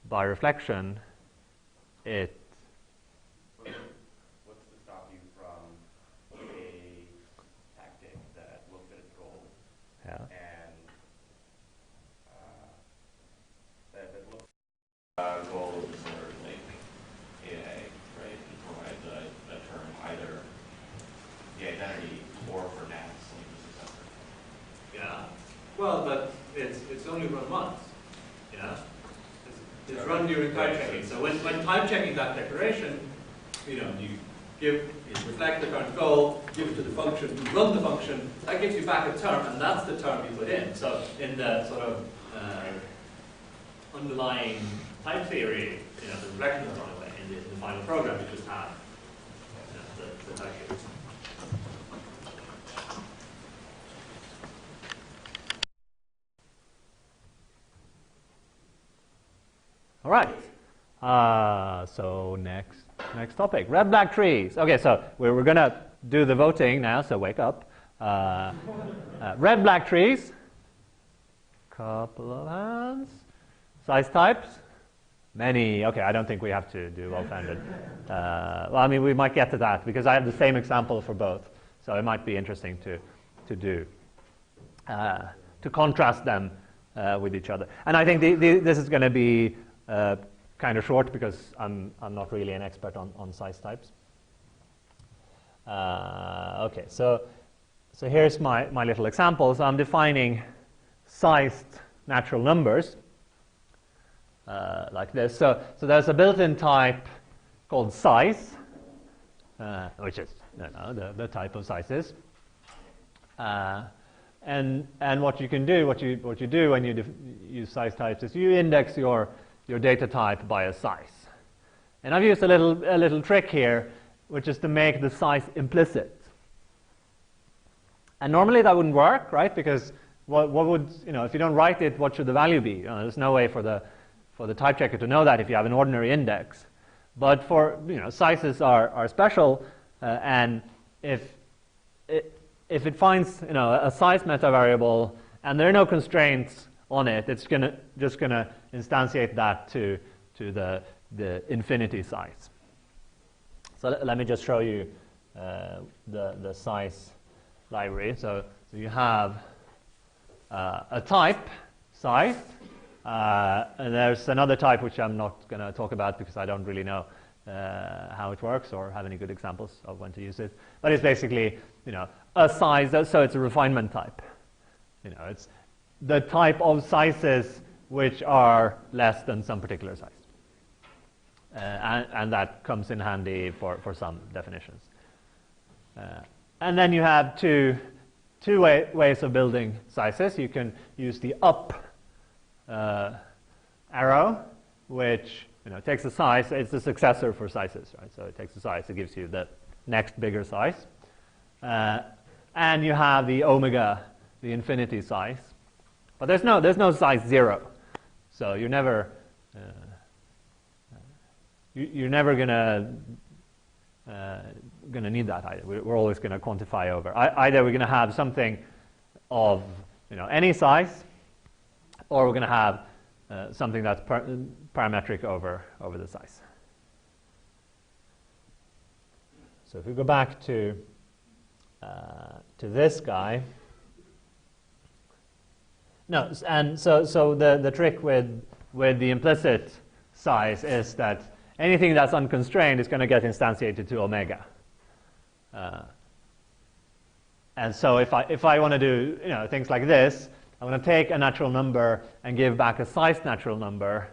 by reflection, it. What's to stop you from a tactic that looks at its goal and that looks goals or AI, right? And provide the term either the identity or for NAS, the successor. Yeah. Well, but it's only run once. Yeah. It's run during type checking. So when type checking that declaration, you reflect the current goal, give it to the function, you run the function, that gives you back a term, and that's the term you put in. So in the sort of underlying type theory, the reflection is run away. In the final program, you just have the type theory. All right. So next topic, red black trees. Okay, so we're gonna do the voting now. So wake up. Red black trees. Couple of hands. Size types. Many. Okay, I don't think we have to do well-founded. Well, I mean, we might get to that because I have the same example for both. So it might be interesting to do to contrast them with each other. And I think this is going to be kind of short because I'm not really an expert on size types. Okay, so here's my little example. So I'm defining sized natural numbers like this. So there's a built-in type called size, which is the type of sizes. And what you can do, what you do when you use size types is you index your data type by a size. And I've used a little trick here, which is to make the size implicit. And normally that wouldn't work, right? Because what would, if you don't write it, what should the value be? There's no way for the type checker to know that if you have an ordinary index. But for, sizes are special, and if it finds, a size metavariable and there are no constraints on it, it's just gonna instantiate that to the infinity size. So let me just show you the size library. So you have a type size, and there's another type which I'm not going to talk about because I don't really know how it works or have any good examples of when to use it. But it's basically a size, so it's a refinement type. It's the type of sizes which are less than some particular size. And that comes in handy for some definitions. And then you have two ways of building sizes. You can use the up arrow, which takes a size. It's the successor for sizes, right? So it takes a size. It gives you the next bigger size. And you have the omega, the infinity size. But there's no size 0. So you never you're never gonna need that either. We're always going to quantify over. Either we're going to have something of any size, or we're going to have something that's parametric over the size. So if we go back to this guy, no, and so the trick with the implicit size is that anything that's unconstrained is going to get instantiated to omega. And so if I want to do things like this, I want to take a natural number and give back a sized natural number.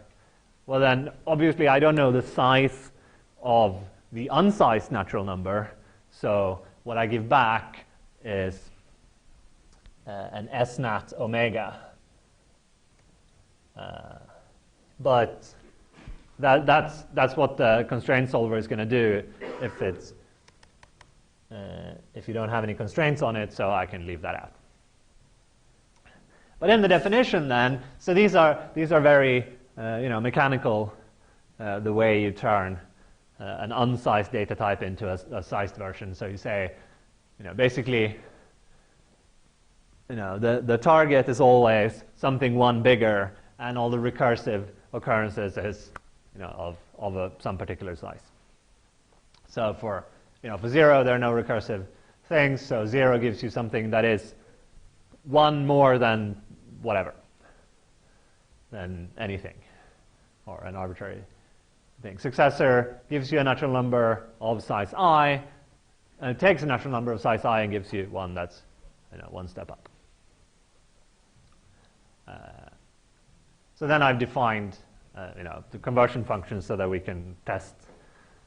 Well, then obviously I don't know the size of the unsized natural number. So what I give back is an S nat omega. But that's what the constraint solver is going to do if you don't have any constraints on it, so I can leave that out. But in the definition then, so these are very mechanical, the way you turn an unsized data type into a sized version. So you say, basically, the target is always something one bigger, and all the recursive occurrences is of some particular size. So for 0, there are no recursive things. So 0 gives you something that is one more than whatever, than anything, or an arbitrary thing. Successor gives you a natural number of size I, and it takes a natural number of size I and gives you one that's one step up. So then I've defined the conversion functions so that we can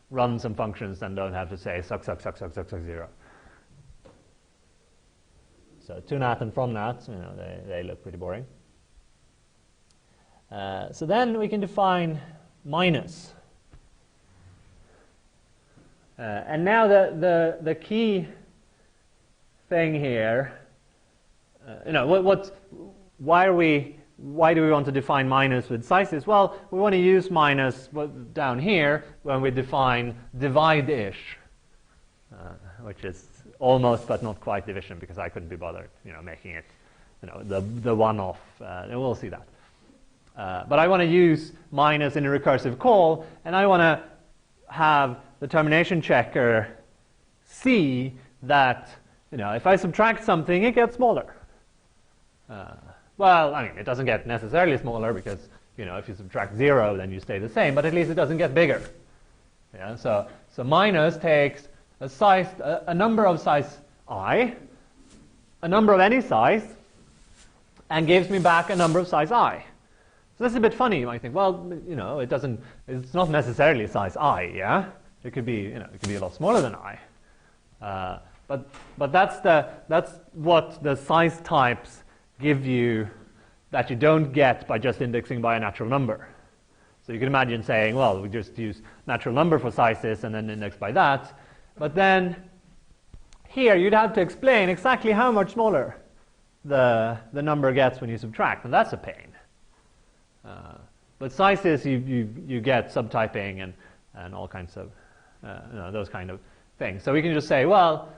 run some functions and don't have to say suck 0. So to nat and from nat, they look pretty boring. So then we can define minus. And now the key thing here, why do we want to define minus with sizes? Well, we want to use minus down here when we define divide-ish, which is almost but not quite division, because I couldn't be bothered, making it, the one-off. We'll see that. But I want to use minus in a recursive call, and I want to have the termination checker see that, if I subtract something, it gets smaller. Well, I mean, it doesn't get necessarily smaller because, if you subtract 0, then you stay the same, but at least it doesn't get bigger. Yeah, so minus takes a number of size I, a number of any size, and gives me back a number of size I. So that's a bit funny. You might think, well, it's not necessarily size I, yeah? It could be, it could be a lot smaller than I. But that's what the size types give you that you don't get by just indexing by a natural number. So you can imagine saying, well, we just use natural number for sizes and then index by that. But then here you'd have to explain exactly how much smaller the number gets when you subtract, and that's a pain. But sizes, you get subtyping and all kinds of those kind of things. So we can just say, well,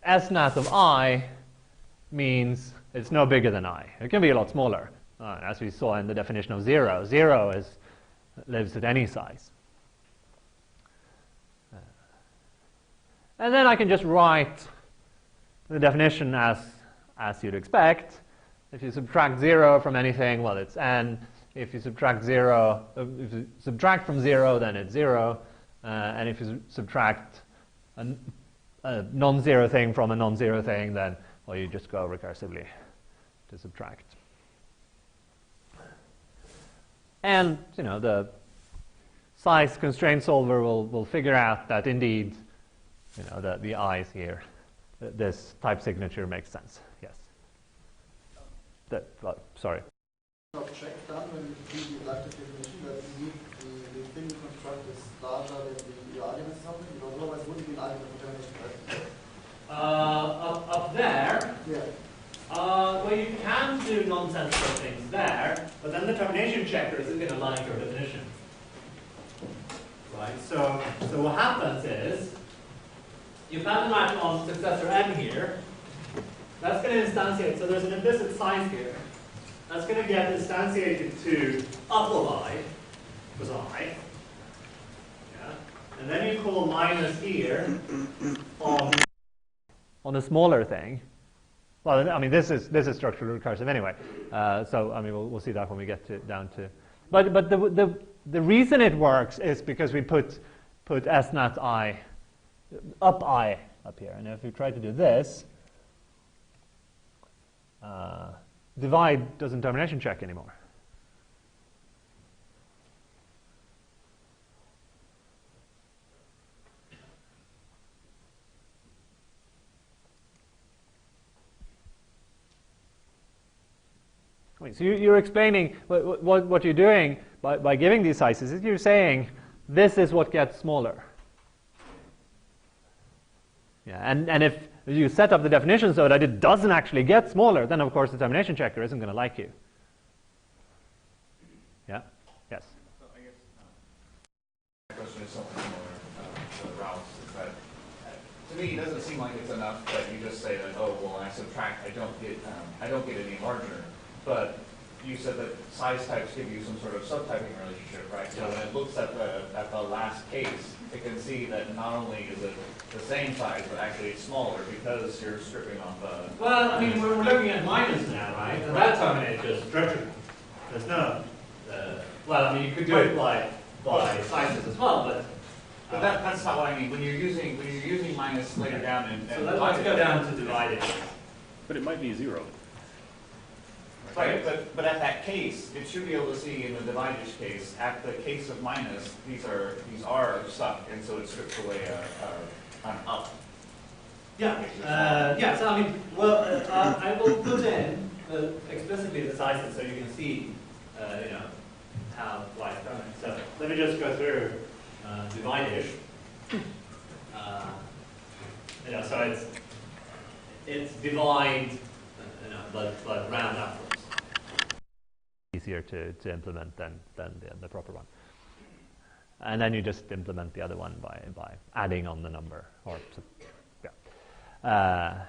S nat of I means it's no bigger than I. It can be a lot smaller, as we saw in the definition of 0. 0 lives at any size. And then I can just write the definition as you'd expect. If you subtract 0 from anything, well, it's n. If you subtract from 0, then it's 0. And if you subtract a non-zero thing from a non-zero thing, then, well, you just go recursively to subtract. And, the size constraint solver will figure out that indeed, the i's here, this type signature makes sense. Yes. Sorry. Check done when you do the active definition that the thing you construct is larger than the argument or something, because otherwise it wouldn't be an argument for termination, right? Up there, Yeah. well, you can do nonsensical things there, but then the termination checker isn't going to like your definition. Right? right? So what happens is, you pattern match on successor n here. That's going to instantiate, so there's an implicit size here. That's going to get instantiated to up of I, was I. Yeah. And then you call minus here on a smaller thing. Well, I mean, this is structurally recursive anyway. So I mean, we'll see that when we get down to. But the reason it works is because we put s nat I up here, and if we try to do this, divide doesn't termination check anymore. I mean, so you're explaining what you're doing by giving these sizes is you're saying this is what gets smaller. Yeah, and if you set up the definition so that it doesn't actually get smaller, then of course the termination checker isn't going to like you. Yeah? Yes? So I guess my question is something similar to Ralph's, is that to me it doesn't seem like it's enough that you just say that, oh, well, when I subtract, I don't get any larger. But you said that size types give you some sort of subtyping relationship, right? So when it looks at the last case, it can see that not only is it the same size, but actually it's smaller because you're stripping off the... Well, I mean, we're looking at minus now, right? And that terminates just structure. There's no... well, I mean, you could do it by sizes as well, but... But that's not what I mean. When you're using minus later down and so let's go down to divided. But it might be 0. Right, but at that case, it should be able to see in the divided case, at the case of minus, these are stuck, and so it strips away an up. Yeah, yeah. So I mean, well, I will put in explicitly the sizes so you can see, you know, how y is done. So let me just go through divide-ish. You know, so it's divide, you know, but round upwards. Easier to implement than the proper one. And then you just implement the other one by adding on the number. Or yeah.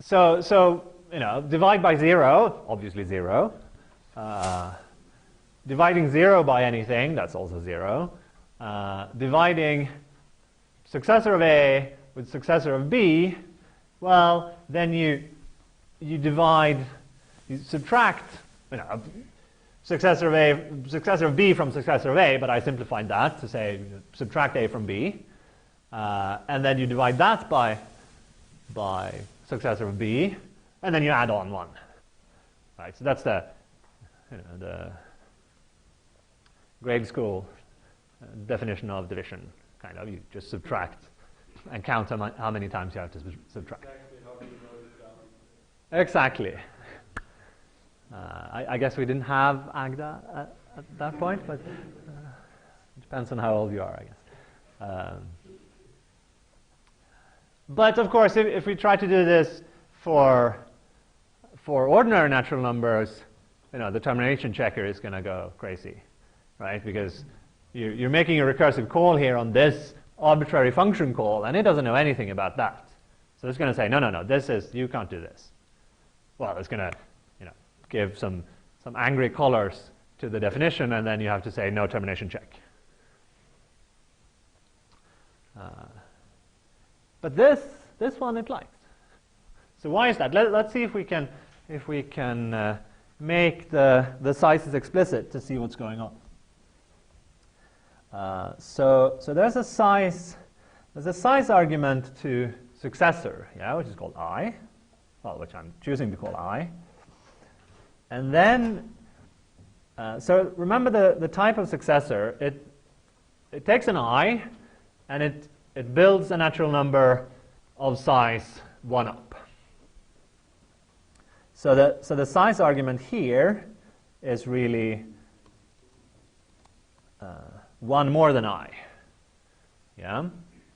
So you know, divide by 0, obviously 0. Dividing 0 by anything, that's also 0. Dividing successor of A with successor of B, well, then you divide, you subtract, you know, successor of B from successor of A, but I simplified that to say subtract A from B, and then you divide that by successor of B, and then you add on 1. Right, so that's the grade school definition of division. Kind of, you just subtract and count how many times you have to subtract. Exactly. I guess we didn't have Agda at that point, but it depends on how old you are, I guess. But of course, if we try to do this for ordinary natural numbers, you know, the termination checker is going to go crazy, right? Because you're making a recursive call here on this arbitrary function call, and it doesn't know anything about that. So it's going to say, no, you can't do this. Well, it's going to, you know, give some angry colors to the definition, and then you have to say no termination check. But this one it likes. So why is that? Let's see if we can make the sizes explicit to see what's going on. So there's a size argument to successor, yeah, which is called I. Well, which I'm choosing to call I. And then, so remember the type of successor, it takes an I, and it builds a natural number of size 1 up. So the size argument here is really 1 more than I. Yeah?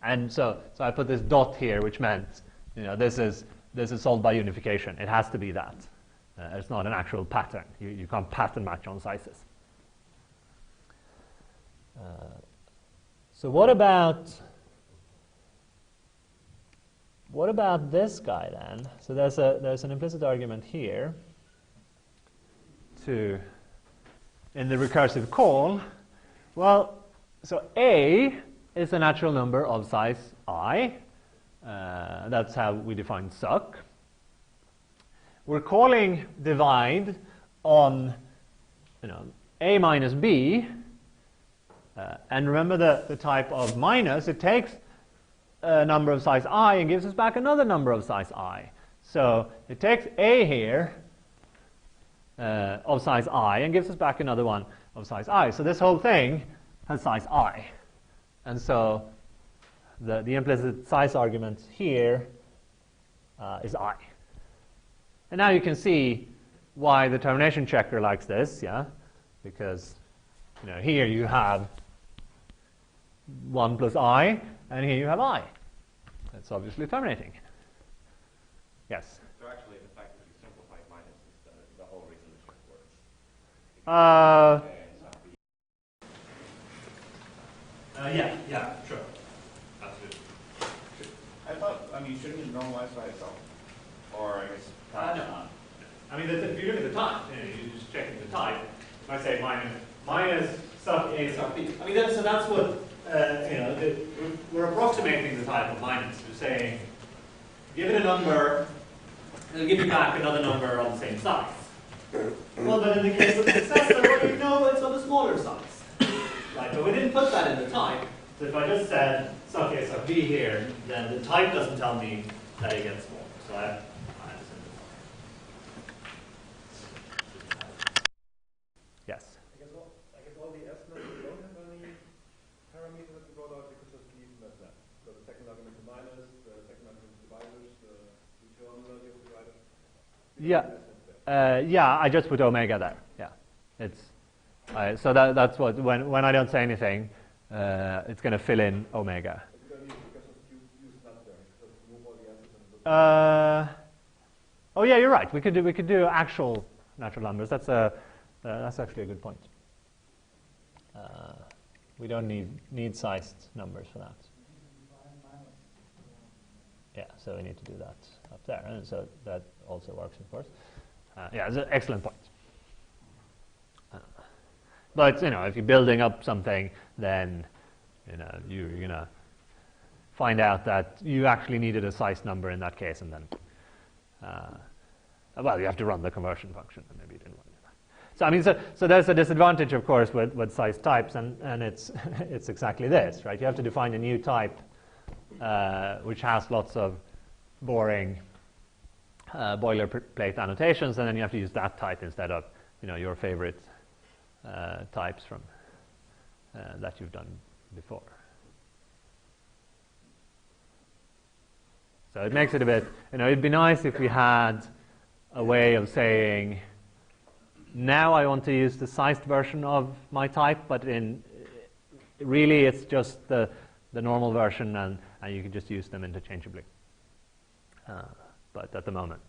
And so I put this dot here, which meant, you know, this is solved by unification. It has to be that. It's not an actual pattern. You can't pattern match on sizes. So what about this guy then? So there's an implicit argument here in the recursive call. Well, so A is a natural number of size I. That's how we define suck. We're calling divide on A minus B. And remember the type of minus, it takes a number of size I and gives us back another number of size I. So it takes A here of size I and gives us back another one of size I. So this whole thing has size I. And so the implicit size argument here is I. And now you can see why the termination checker likes this, yeah? Because here you have 1 plus I, and here you have I. That's obviously terminating. Yes? So actually, the fact that you simplified minus is the whole reason the check works. Yeah, sure. Absolutely. I thought, shouldn't it normalize by itself? Or I guess. No. I mean, if you look at the type, you're just checking the type. If I say minus sub A sub B, I mean, so that's what, we're approximating the type of minus. We're saying, give it a number, it'll give you back another number of the same size. Well, but in the case of the successor, well, you know it's of a smaller size. Right, but we didn't put that in the type. So if I just said sub A sub B here, then the type doesn't tell me that it gets smaller. So I have to simplify. Yes? I guess all the S numbers don't have any parameters that we brought out, because just leave them as that. So the second argument is minus, the second argument is dividers, the terminal of dividers. Yeah, I just put omega there. Yeah, it's so that's what when I don't say anything, it's going to fill in omega. But you don't need it because you use not there. Just remove all the S's and look. Oh yeah, you're right. We could do actual natural numbers. That's actually a good point. We don't need sized numbers for that. Yeah, so we need to do that up there, and so that also works, of course. Yeah, it's an excellent point. But if you're building up something, then you're gonna find out that you actually needed a size number in that case, and then well, you have to run the conversion function, and maybe you didn't want to do that. So there's a disadvantage, of course, with size types, and it's it's exactly this, right? You have to define a new type which has lots of boring boilerplate annotations, and then you have to use that type instead of your favorite types from that you've done before. So it makes it a bit, it'd be nice if we had a way of saying, now I want to use the sized version of my type, but really it's just the normal version, and you can just use them interchangeably. But at the moment,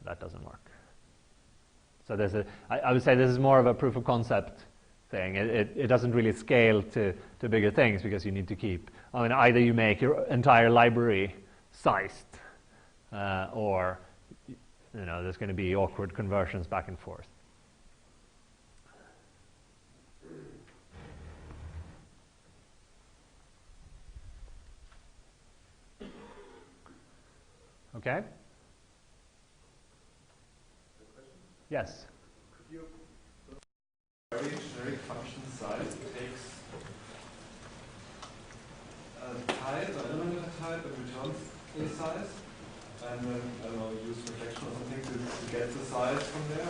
that doesn't work. So I would say this is more of a proof of concept thing. It doesn't really scale to bigger things, because you need to keep, either you make your entire library sized, or there's going to be awkward conversions back and forth. Okay? Yes? Could you very generic function size takes a type, an element of a type, and returns a size, and then use reflection or something to get the size from there?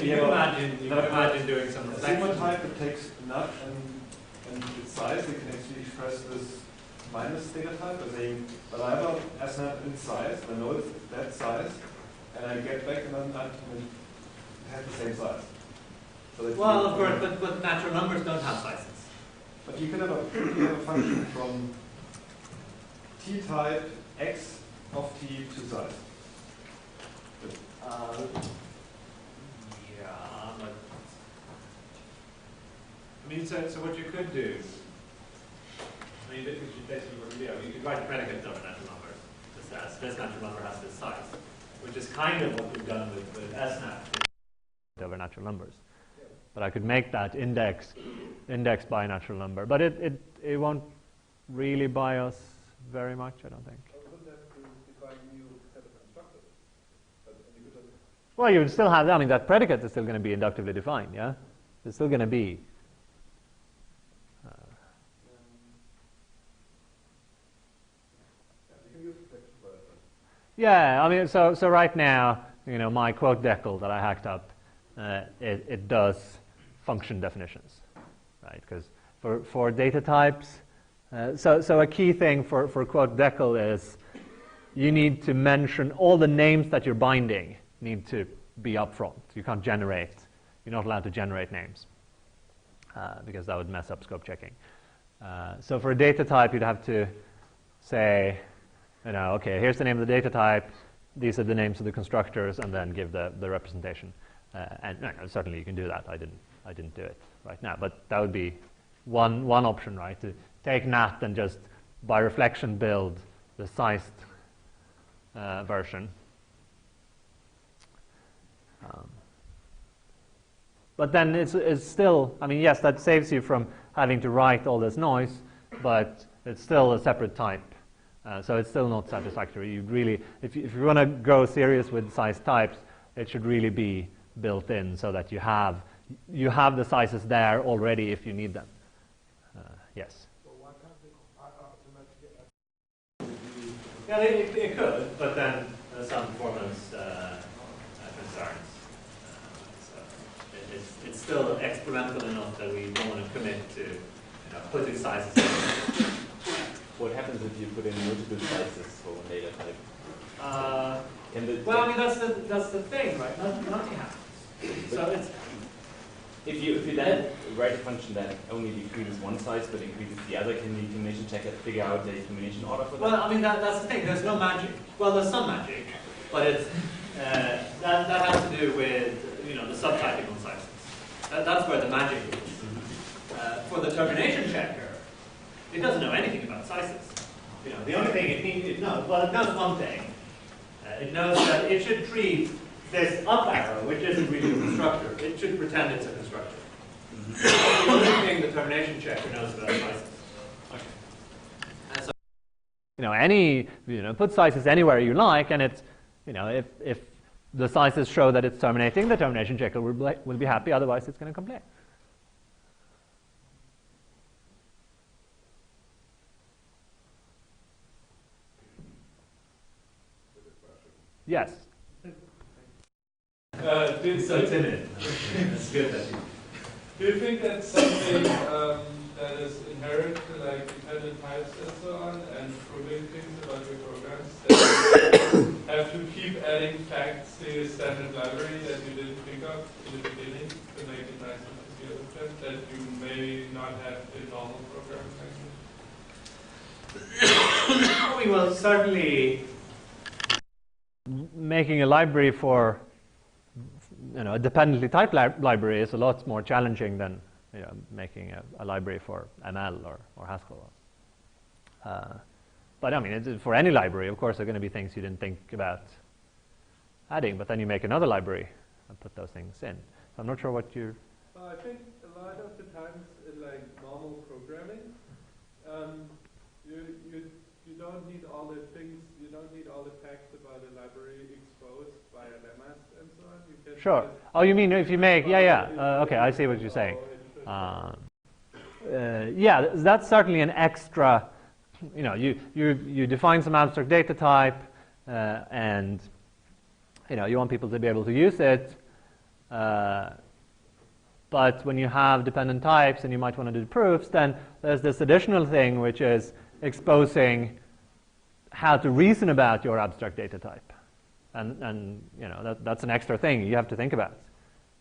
You can imagine doing some a reflection. sigma type that takes nut and its size, you can actually express this minus data type as saying, but I have a snap in size, and I know it's that size, and I get back another nut and it has the same size. So Well, of course, but natural numbers don't have sizes. But you can have a function from t type x of t to size. Yeah, but mean, so what you could do, I mean, this is basically what you do. You could write a predicate of a natural number, just as this natural number has this size, which is kind of what we've done with SNAP. Over natural numbers. But I could make that indexed by a natural number. But it won't really buy us very much, I don't think. Well, you would still have that. I mean, that predicate is still going to be inductively defined, yeah? It's still going to be. Yeah, I mean, so right now, you know, my quote decal that I hacked up, it does function definitions, right? Because for data types, so a key thing for quote decal is you need to mention all the names that you're binding need to be upfront. You can't generate. You're not allowed to generate names because that would mess up scope checking. So for a data type, you'd have to say, you know, okay, here's the name of the data type. These are the names of the constructors, and then give the representation. And certainly you can do that. I didn't do it right now, but that would be one option, right? To take NAT and just by reflection build the sized version. But then it's still, I mean, yes, that saves you from having to write all this noise, but it's still a separate type. So it's still not satisfactory. You really, if you want to go serious with size types, it should really be built in so that you have the sizes there already if you need them. Yes. Well, why can't they automatically? Yeah, it could, but then there's some performance concerns. So it's still experimental enough that we don't want to commit to putting sizes in. What happens if you put in multiple sizes for one data type? Well, I mean, that's the thing, right? Nothing happens. So it's if you then write a function that only decreases one size but increases the other, can the combination checker figure out the combination order for that? Well, I mean, that's the thing. There's no magic. Well, there's some magic, but it's that has to do with the subtyping on sizes. That's where the magic is. For the termination checker, it doesn't know anything about sizes. The only thing it knows one thing. It knows that it should treat this up arrow, which isn't really a constructor. It should pretend it's a constructor. That's the only thing the termination checker knows about sizes. Okay. And so, put sizes anywhere you like, and it's, if the sizes show that it's terminating, the termination checker will be happy. Otherwise, it's going to complain. Yes. So timid. It's good that you. Do you think that's something that is inherent to like dependent types and so on, and proving things about your programs that you have to keep adding facts to your standard library that you didn't think of in the beginning to make it nice and easy with them that you may not have in normal programming language? We will certainly. Making a library for a dependently typed library is a lot more challenging than making a library for ML or Haskell. But I mean, for any library, of course, there are going to be things you didn't think about adding, but then you make another library and put those things in. So I'm not sure what you're... Well, I think a lot of the times in like normal programming, you don't need all the things, you don't need all the facts about a library exposed by a lemmas and so on. You can Sure. Oh, you mean if you make, okay, I see what you're saying. Yeah, that's certainly an extra, you define some abstract data type and, you want people to be able to use it. But when you have dependent types and you might want to do proofs, then there's this additional thing which is exposing how to reason about your abstract data type. And that's an extra thing you have to think about.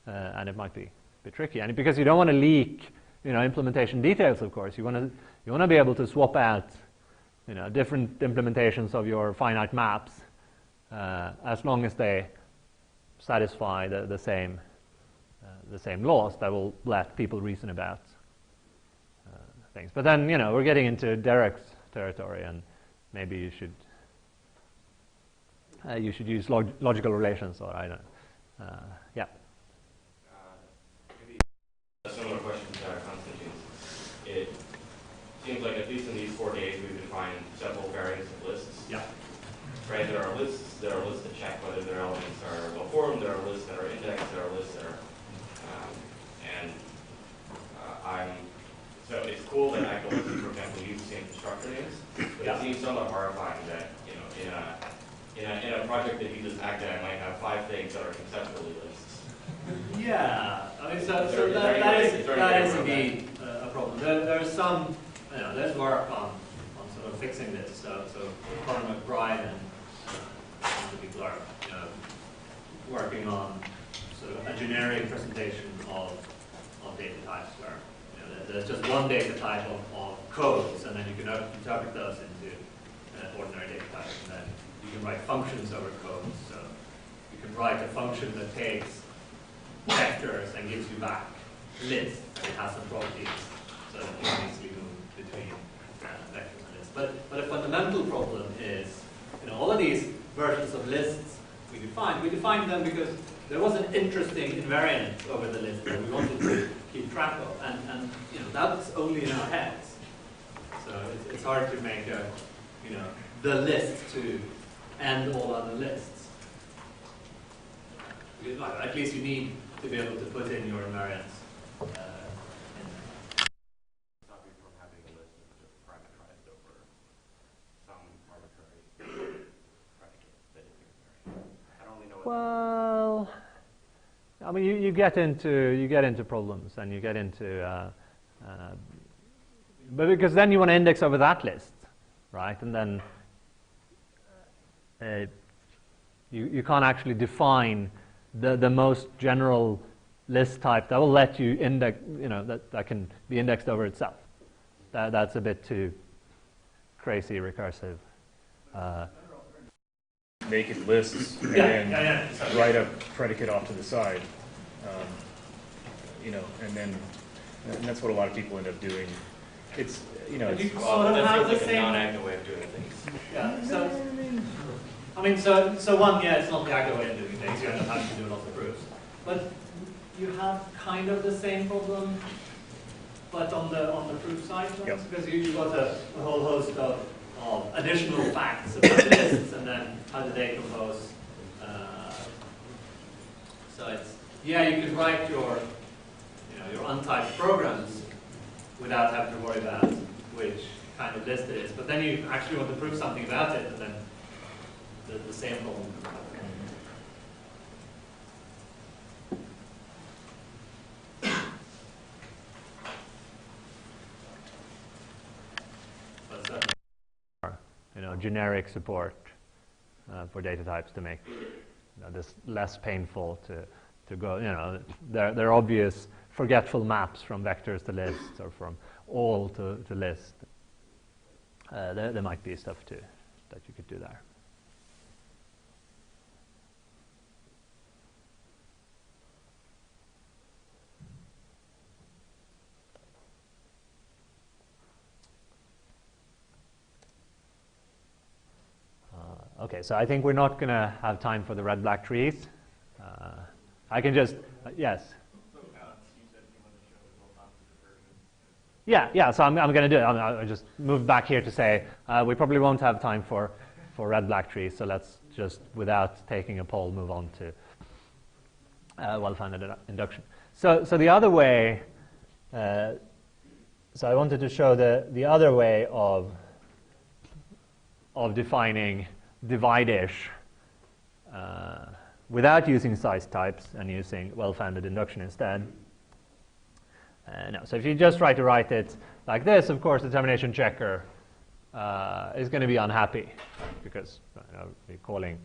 And it might be a bit tricky. And because you don't want to leak, implementation details, of course. You want to be able to swap out, different implementations of your finite maps as long as they satisfy the same laws that will let people reason about things. But then, we're getting into Derek's territory, and maybe you should use logical relations, or I don't know. Yeah. Maybe a similar question to Constantine's. It seems like at least in these 4 days we've defined several variants of lists. Yeah. Right, there are lists to check whether their elements are well formed, there are lists that are indexed, there are lists that are, so it's cool that Agda, for example, use the same constructor names, but it seems somewhat horrifying that, in a project that uses Agda, I might have 5 things that are conceptually lists. Yeah, I mean, so that is indeed a problem. There's some, there's work on sort of fixing this. So Conor McBride and the people are working on sort of a generic presentation of data types where there's just one data type of codes, and then you can interpret those into ordinary data types, and then you can write functions over codes. So you can write a function that takes vectors and gives you back lists, and it has some properties so that you can easily move between vectors and lists. But a fundamental problem is, all of these versions of lists we defined them because there was an interesting invariant over the list that we wanted to keep track of, and that's only in our heads. So it's hard to make the list to end all other lists. Because, at least you need to be able to put in your invariants. Stop you from having a list that's just parameterized over some arbitrary predicate that is your invariant. I don't really know what. Well, I mean, you get into problems, and you get into, but because then you want to index over that list, right? And then you can't actually define the most general list type that will let you index, that can be indexed over itself. That's a bit too crazy recursive. Naked lists and then write a predicate off to the side, and that's what a lot of people end up doing. It's it's, Well, that feels like a non-Agda way of doing things. Yeah. So one, it's not the Agda way of doing things. You end up having to do lots of proofs, but you have kind of the same problem, but on the proof side, because you've got a whole host of additional facts about lists, and then how do they compose. So it's you can write your untyped programs without having to worry about which kind of list it is. But then you actually want to prove something about it, and then the same problem comes up. Generic support for data types to make this less painful to go. There are obvious forgetful maps from vectors to lists, or from all to list. There might be stuff that you could do there. Okay, so I think we're not going to have time for the red-black trees. I can just, yes? Yeah, so I'm going to do it. I'll just move back here to say we probably won't have time for red-black trees, so let's just, without taking a poll, move on to well-founded induction. So the other way, so I wanted to show the other way of defining divide-ish without using size types and using well-founded induction instead. So if you just try to write it like this, of course the termination checker is going to be unhappy, because we're calling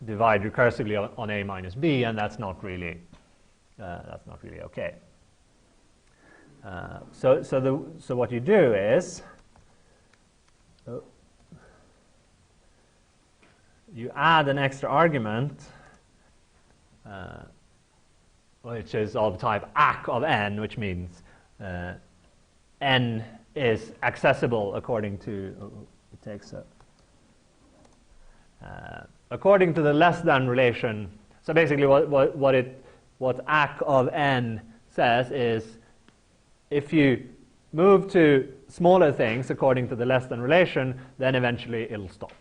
divide recursively on A minus B, and that's not really okay. So what you do is you add an extra argument, which is of type ACK of n, which means n is accessible according to, it takes according to the less than relation. So basically what ac of n says is, if you move to smaller things according to the less than relation, then eventually it'll stop.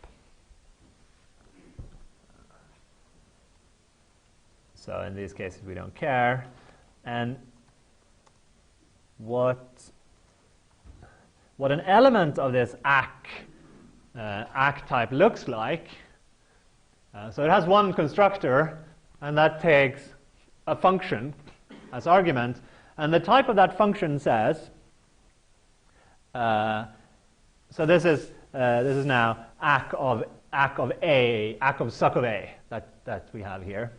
So in these cases we don't care. And what an element of this ac type looks like, so it has one constructor, and that takes a function as argument, and the type of that function says, so this is now ac of a, ac of suc of a that we have here.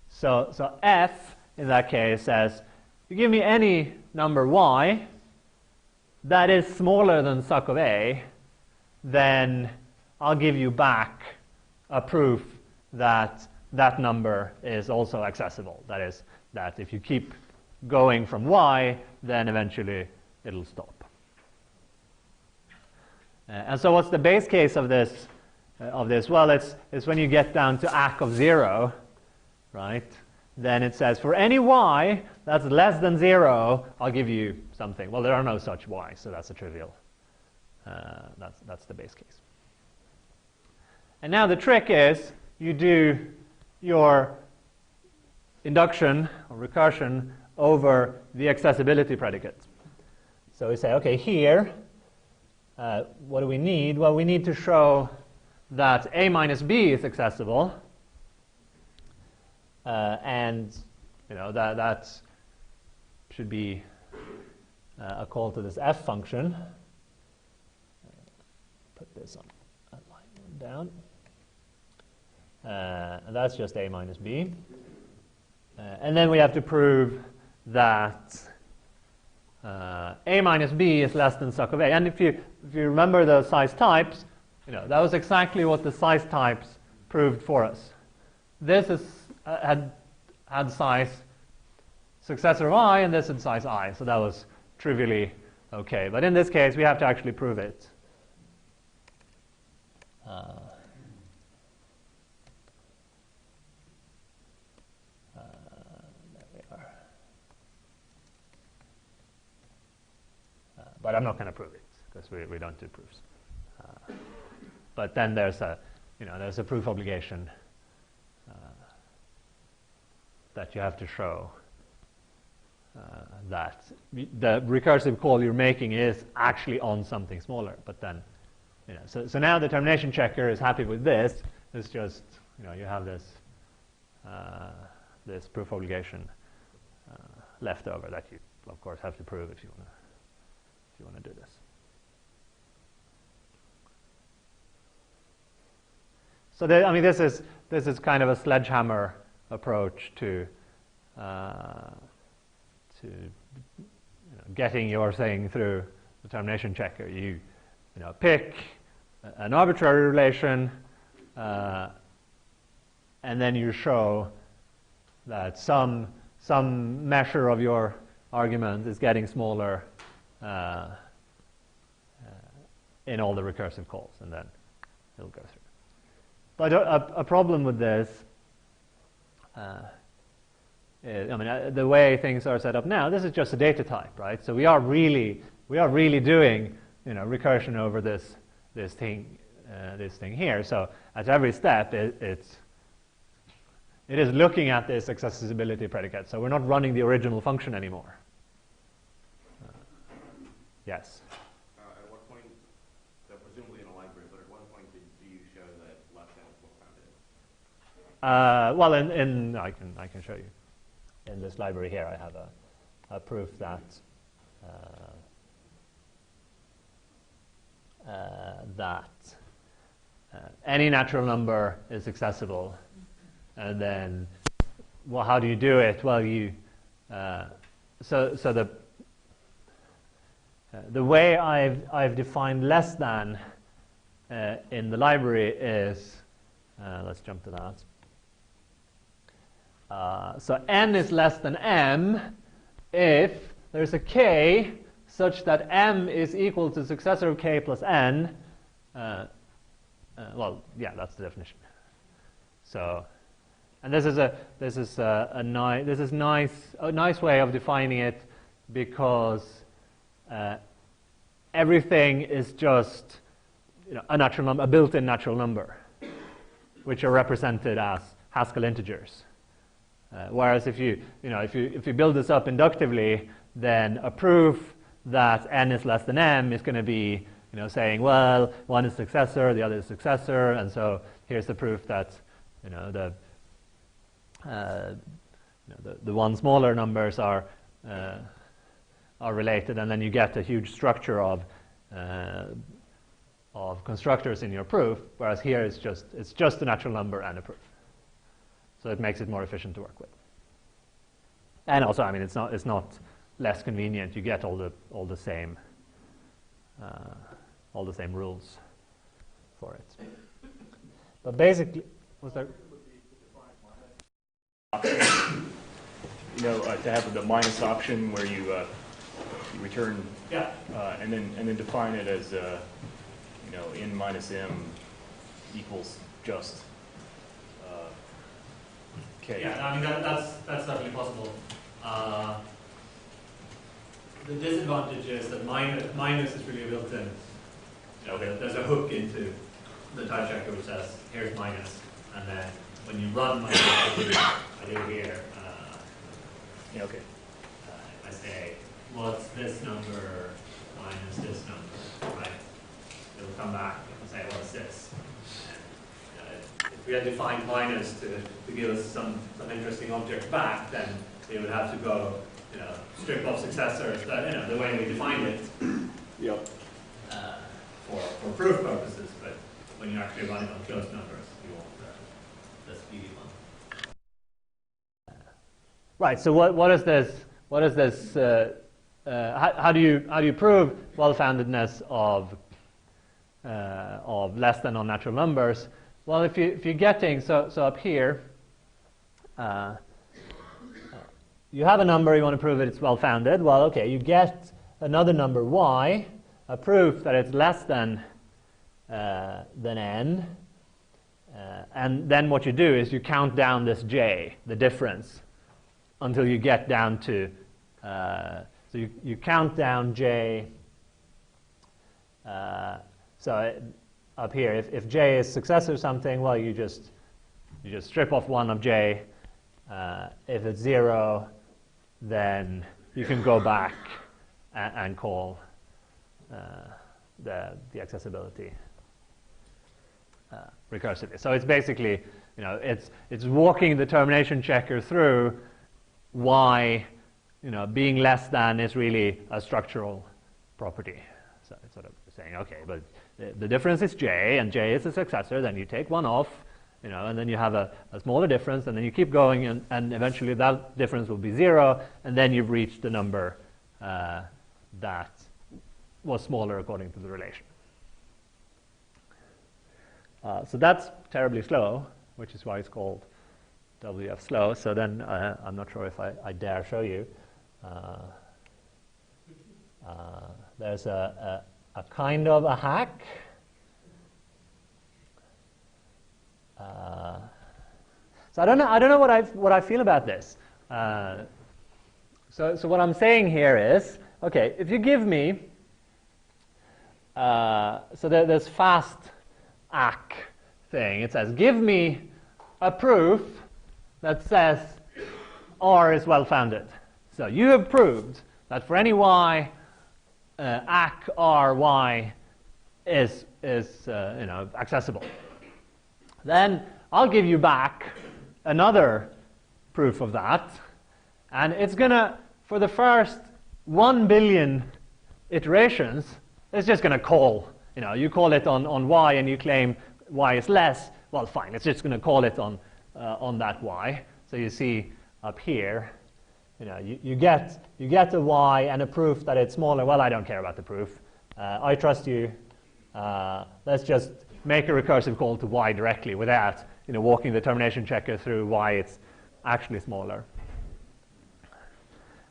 So f in that case says, you give me any number y that is smaller than suc of a, then I'll give you back a proof that that number is also accessible. That is, that if you keep going from y, then eventually it'll stop. And so what's the base case of this? Well, it's when you get down to ac of 0, right? Then it says, for any y that's less than 0, I'll give you something. Well, there are no such y, so that's a trivial. That's the base case. And now the trick is, you do your induction or recursion over the accessibility predicate. So we say, okay, here, what do we need? Well, we need to show that a minus b is accessible. And that should be a call to this f function. Put this on a line down. And that's just a minus b. And then we have to prove that a minus b is less than suc of a. And if you remember the size types, that was exactly what the size types proved for us. This is had size successor of I, and this had size I, so that was trivially okay. But in this case, we have to actually prove it. There we are. But I'm not going to prove it because we don't do proofs. But then there's a proof obligation that you have to show that the recursive call you're making is actually on something smaller. But then, so now the termination checker is happy with this. It's just, you have this this proof obligation left over that you, of course, have to prove if you want to do this. So this is kind of a sledgehammer approach to getting your thing through the termination checker. You pick an arbitrary relation, and then you show that some measure of your argument is getting smaller in all the recursive calls, and then it'll go through. But a problem with this, the way things are set up now, this is just a data type, right? So we are really doing recursion over this thing here. So at every step, it is looking at this accessibility predicate. So we're not running the original function anymore. Yes. At what point, presumably in a library, but at what point do you show that left-hand is Well, I can show you. In this library here, I have a proof that any natural number is accessible, and then, well, how do you do it? Well, the way I've defined less than in the library is, let's jump to that. So n is less than m if there's a k such that m is equal to successor of k plus n. Well, yeah, that's the definition. So, and this is a nice way of defining it, because everything is just a natural number, a built-in natural number, which are represented as Haskell integers. Whereas if you build this up inductively, then a proof that n is less than m is going to be saying, well, one is successor, the other is successor, and so here's the proof that the one smaller numbers are related, and then you get a huge structure of constructors in your proof. Whereas here it's just a natural number and a proof, so it makes it more efficient to work with. And also, I mean, it's not less convenient. You get all the same rules for it. But basically, was there? To have the minus option where you return, Yeah. and then define it as n minus m equals just k. Yeah, I mean that's definitely possible. The disadvantage is that minus is really built in. There's a hook into the type checker which says here's minus, and then when you run minus, I do here. Okay. I say, what's this number minus this number, right? It'll come back and say, what's this? And, if we had defined minus to give us some interesting object back, then they would have to go, strip off successors, the way we defined it. Yep. For proof purposes, but when you're actually running on closed numbers, you want this BD one. Right. So what is this? What is this? How do you prove well-foundedness of less than unnatural numbers? Well, if you're getting so up here, you have a number, you want to prove it's well-founded. Well, okay, you get another number y, a proof that it's less than n, and then what you do is you count down this j, the difference, until you get down to, so you count down j, so up here, if j is successor of something, well, you just strip off one of j. If it's 0, then you can go back and call the accessibility recursively. So it's basically, it's walking the termination checker through why, being less than is really a structural property. So it's sort of saying, okay, but the difference is j, and j is a successor. Then you take one off, and then you have a smaller difference, and then you keep going, and eventually that difference will be 0, and then you've reached the number that was smaller according to the relation. So that's terribly slow, which is why it's called WF slow. So then I'm not sure if I dare show you. There's a kind of a hack. So I don't know what I feel about this. So what I'm saying here is, okay, if you give me, so there's fast ACK thing. It says, give me a proof that says R is well-founded. So you have proved that for any y, ACK R y is accessible. Then I'll give you back another proof of that, and it's gonna, for the first 1 billion iterations, it's just gonna call. You call it on y, and you claim y is less. Well, fine. It's just gonna call it on that y. So you see up here, you get a y and a proof that it's smaller. Well, I don't care about the proof. I trust you. Let's just make a recursive call to y directly without walking the termination checker through why it's actually smaller.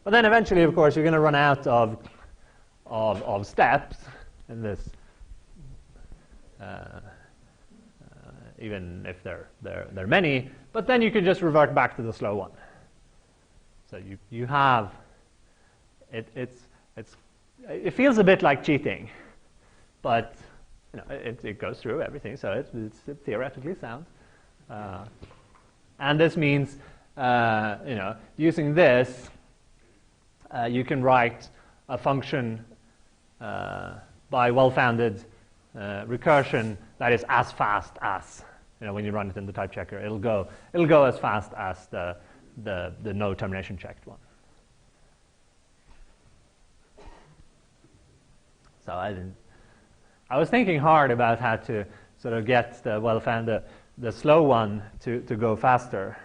But then eventually, of course, you're going to run out of steps in this, even if they're many, but then you can just revert back to the slow one. So you have it feels a bit like cheating, but it goes through everything, so it's theoretically sound. And this means using this, you can write a function by well-founded recursion that is as fast as when you run it in the type checker. It'll go as fast as the no termination checked one. So I was thinking hard about how to sort of get the well-founded, the slow one to go faster.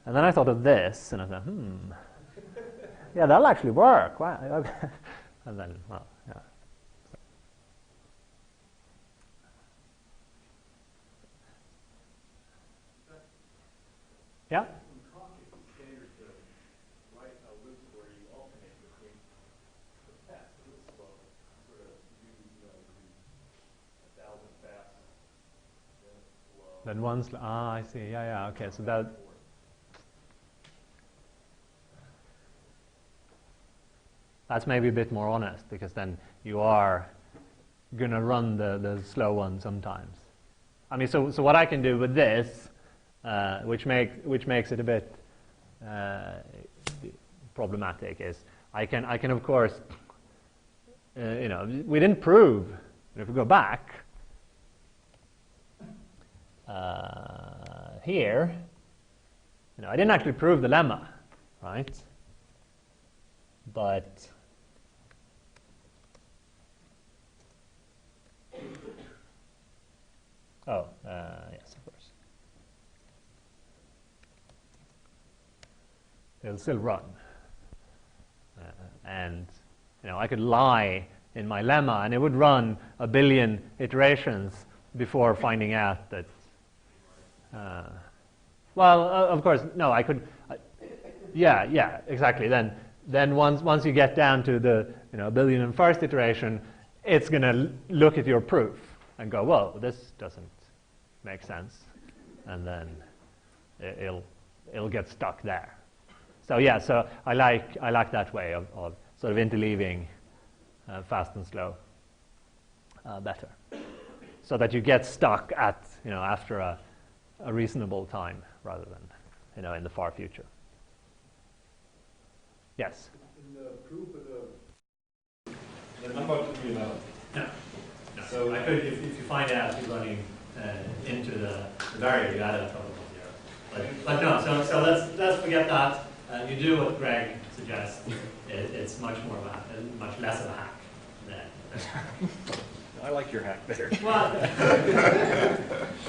And then I thought of this, and I thought, yeah, that'll actually work. Wow. And then, well, yeah. Yeah? Then once, I see, yeah, okay, so that's maybe a bit more honest, because then you are going to run the slow one sometimes. I mean, so what I can do with this, which makes it a bit problematic, is I can of course, we didn't prove, if we go back, here, I didn't actually prove the lemma, right? But yes, of course, it'll still run, and I could lie in my lemma, and it would run a billion iterations before finding out that. Well, of course, no. I could. Yeah, exactly. Then once you get down to the billion and first iteration, it's going to look at your proof and go, well, this doesn't make sense, and then it'll get stuck there. So yeah, so I like that way of sort of interleaving fast and slow better, so that you get stuck at after a reasonable time rather than in the far future. Yes. In the proof of the number to be allowed. No. So I could, if you find out you're running into the variable, you add a total of 0. But no. So let's forget that. You do what Greg suggests. It's much less of a hack than. I like your hack better. Well,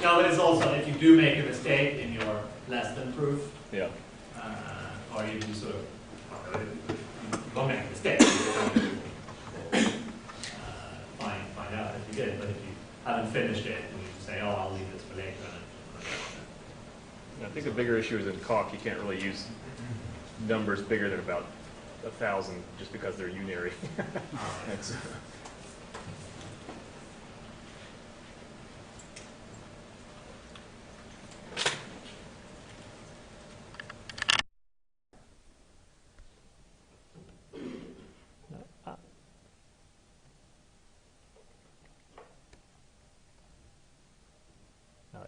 no, but it's also if you do make a mistake in your less than proof, yeah, or you do sort of you won't make a mistake. Find out if you did, but if you haven't finished it, and you say, "Oh, I'll leave this for later." I think the bigger issue is in Coq. You can't really use numbers bigger than about 1,000 just because they're unary. That's,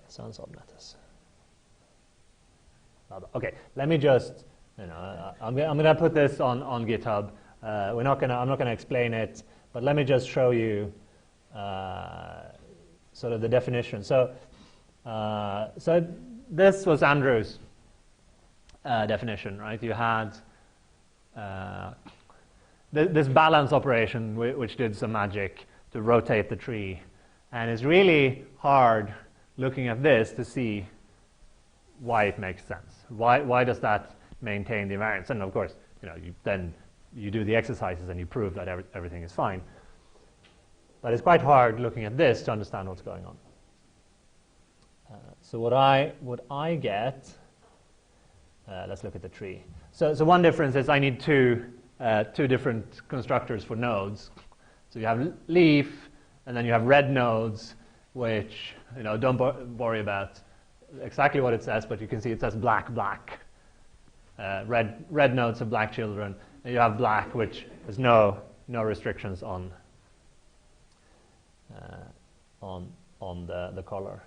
Sounds odd matters. Okay, let me just, I'm going to put this on GitHub. I'm not going to explain it, but let me just show you sort of the definition. So this was Andrew's definition, right? You had this balance operation which did some magic to rotate the tree, and it's really hard looking at this to see why it makes sense. Why does that maintain the invariance? And of course, you do the exercises and you prove that everything is fine. But it's quite hard looking at this to understand what's going on. So what I get, let's look at the tree. So one difference is I need two two different constructors for nodes. So you have leaf, and then you have red nodes, which don't worry about exactly what it says, but you can see it says black, black. Red nodes have black children, and you have black, which has no restrictions on the color.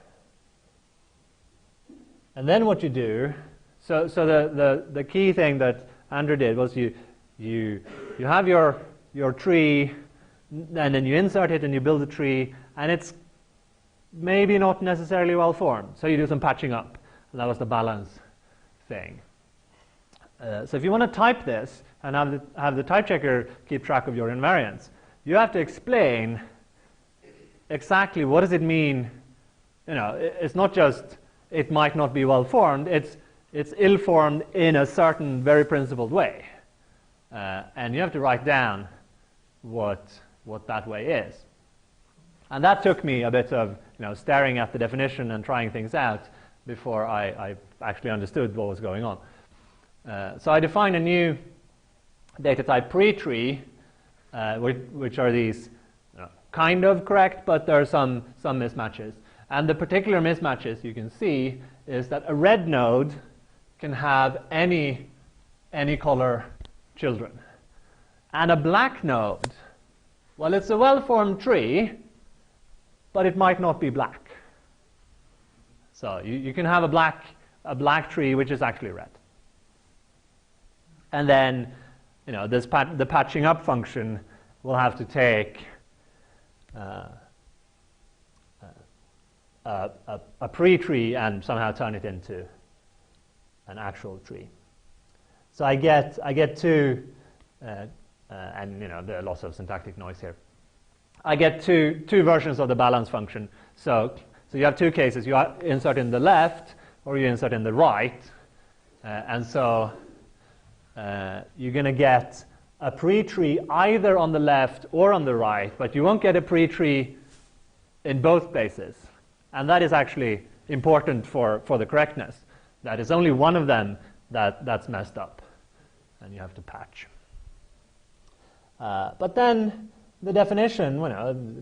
And then what you do, so the key thing that Andrew did was you have your tree, and then you insert it and you build a tree, and it's maybe not necessarily well formed. So you do some patching up, and that was the balance thing. So if you want to type this and have the type checker keep track of your invariants, you have to explain exactly what does it mean. It's not just it might not be well formed. It's ill formed in a certain very principled way, and you have to write down what that way is. And that took me a bit of staring at the definition and trying things out before I actually understood what was going on. So I defined a new data type pre-tree, which are these kind of correct, but there are some mismatches. And the particular mismatches you can see is that a red node can have any color children. And a black node, well, it's a well-formed tree, but it might not be black. So you can have a black tree which is actually red. And then, the patching up function will have to take a pre-tree and somehow turn it into an actual tree. So I get two, and there are lots of syntactic noise here. I get two versions of the balance function. So you have two cases. You insert in the left or you insert in the right, and so you're going to get a pre-tree either on the left or on the right, but you won't get a pre-tree in both places. And that is actually important for the correctness. That is only one of them that's messed up, and you have to patch. But then the definition,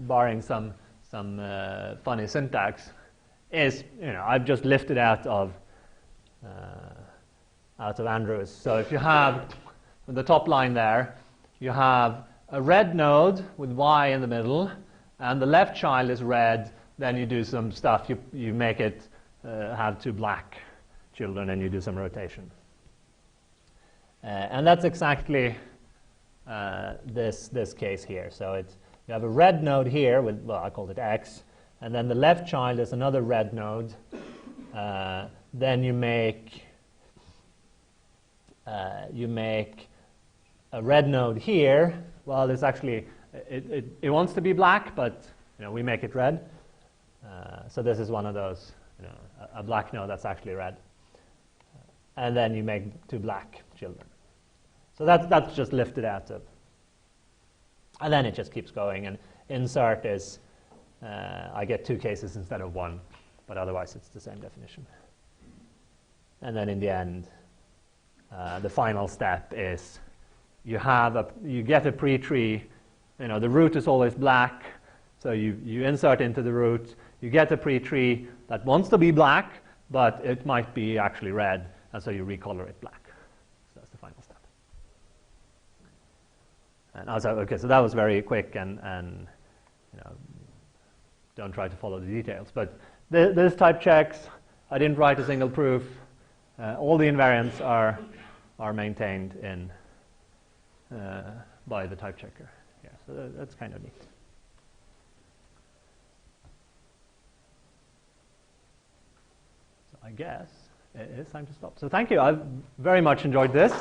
barring some funny syntax, is I've just lifted out of Andrew's. So if you have the top line there, you have a red node with y in the middle, and the left child is red. Then you do some stuff. You make it have two black children, and you do some rotation. And that's exactly this case here. So you have a red node here with, well, I called it X, and then the left child is another red node. Then you make a red node here. Well, it's actually it wants to be black, but we make it red. So this is one of those, a black node that's actually red. And then you make two black children. So that's just lifted out of. And then it just keeps going. And insert is, I get two cases instead of one, but otherwise it's the same definition. And then in the end, the final step is you get a pre-tree. The root is always black, so you insert into the root. You get a pre-tree that wants to be black, but it might be actually red, and so you recolor it black. So that's the final step. And so that was very quick, and don't try to follow the details. But there's type checks. I didn't write a single proof. All the invariants are maintained by the type checker. Yeah, so that's kind of neat. So I guess it is time to stop. So thank you. I've very much enjoyed this.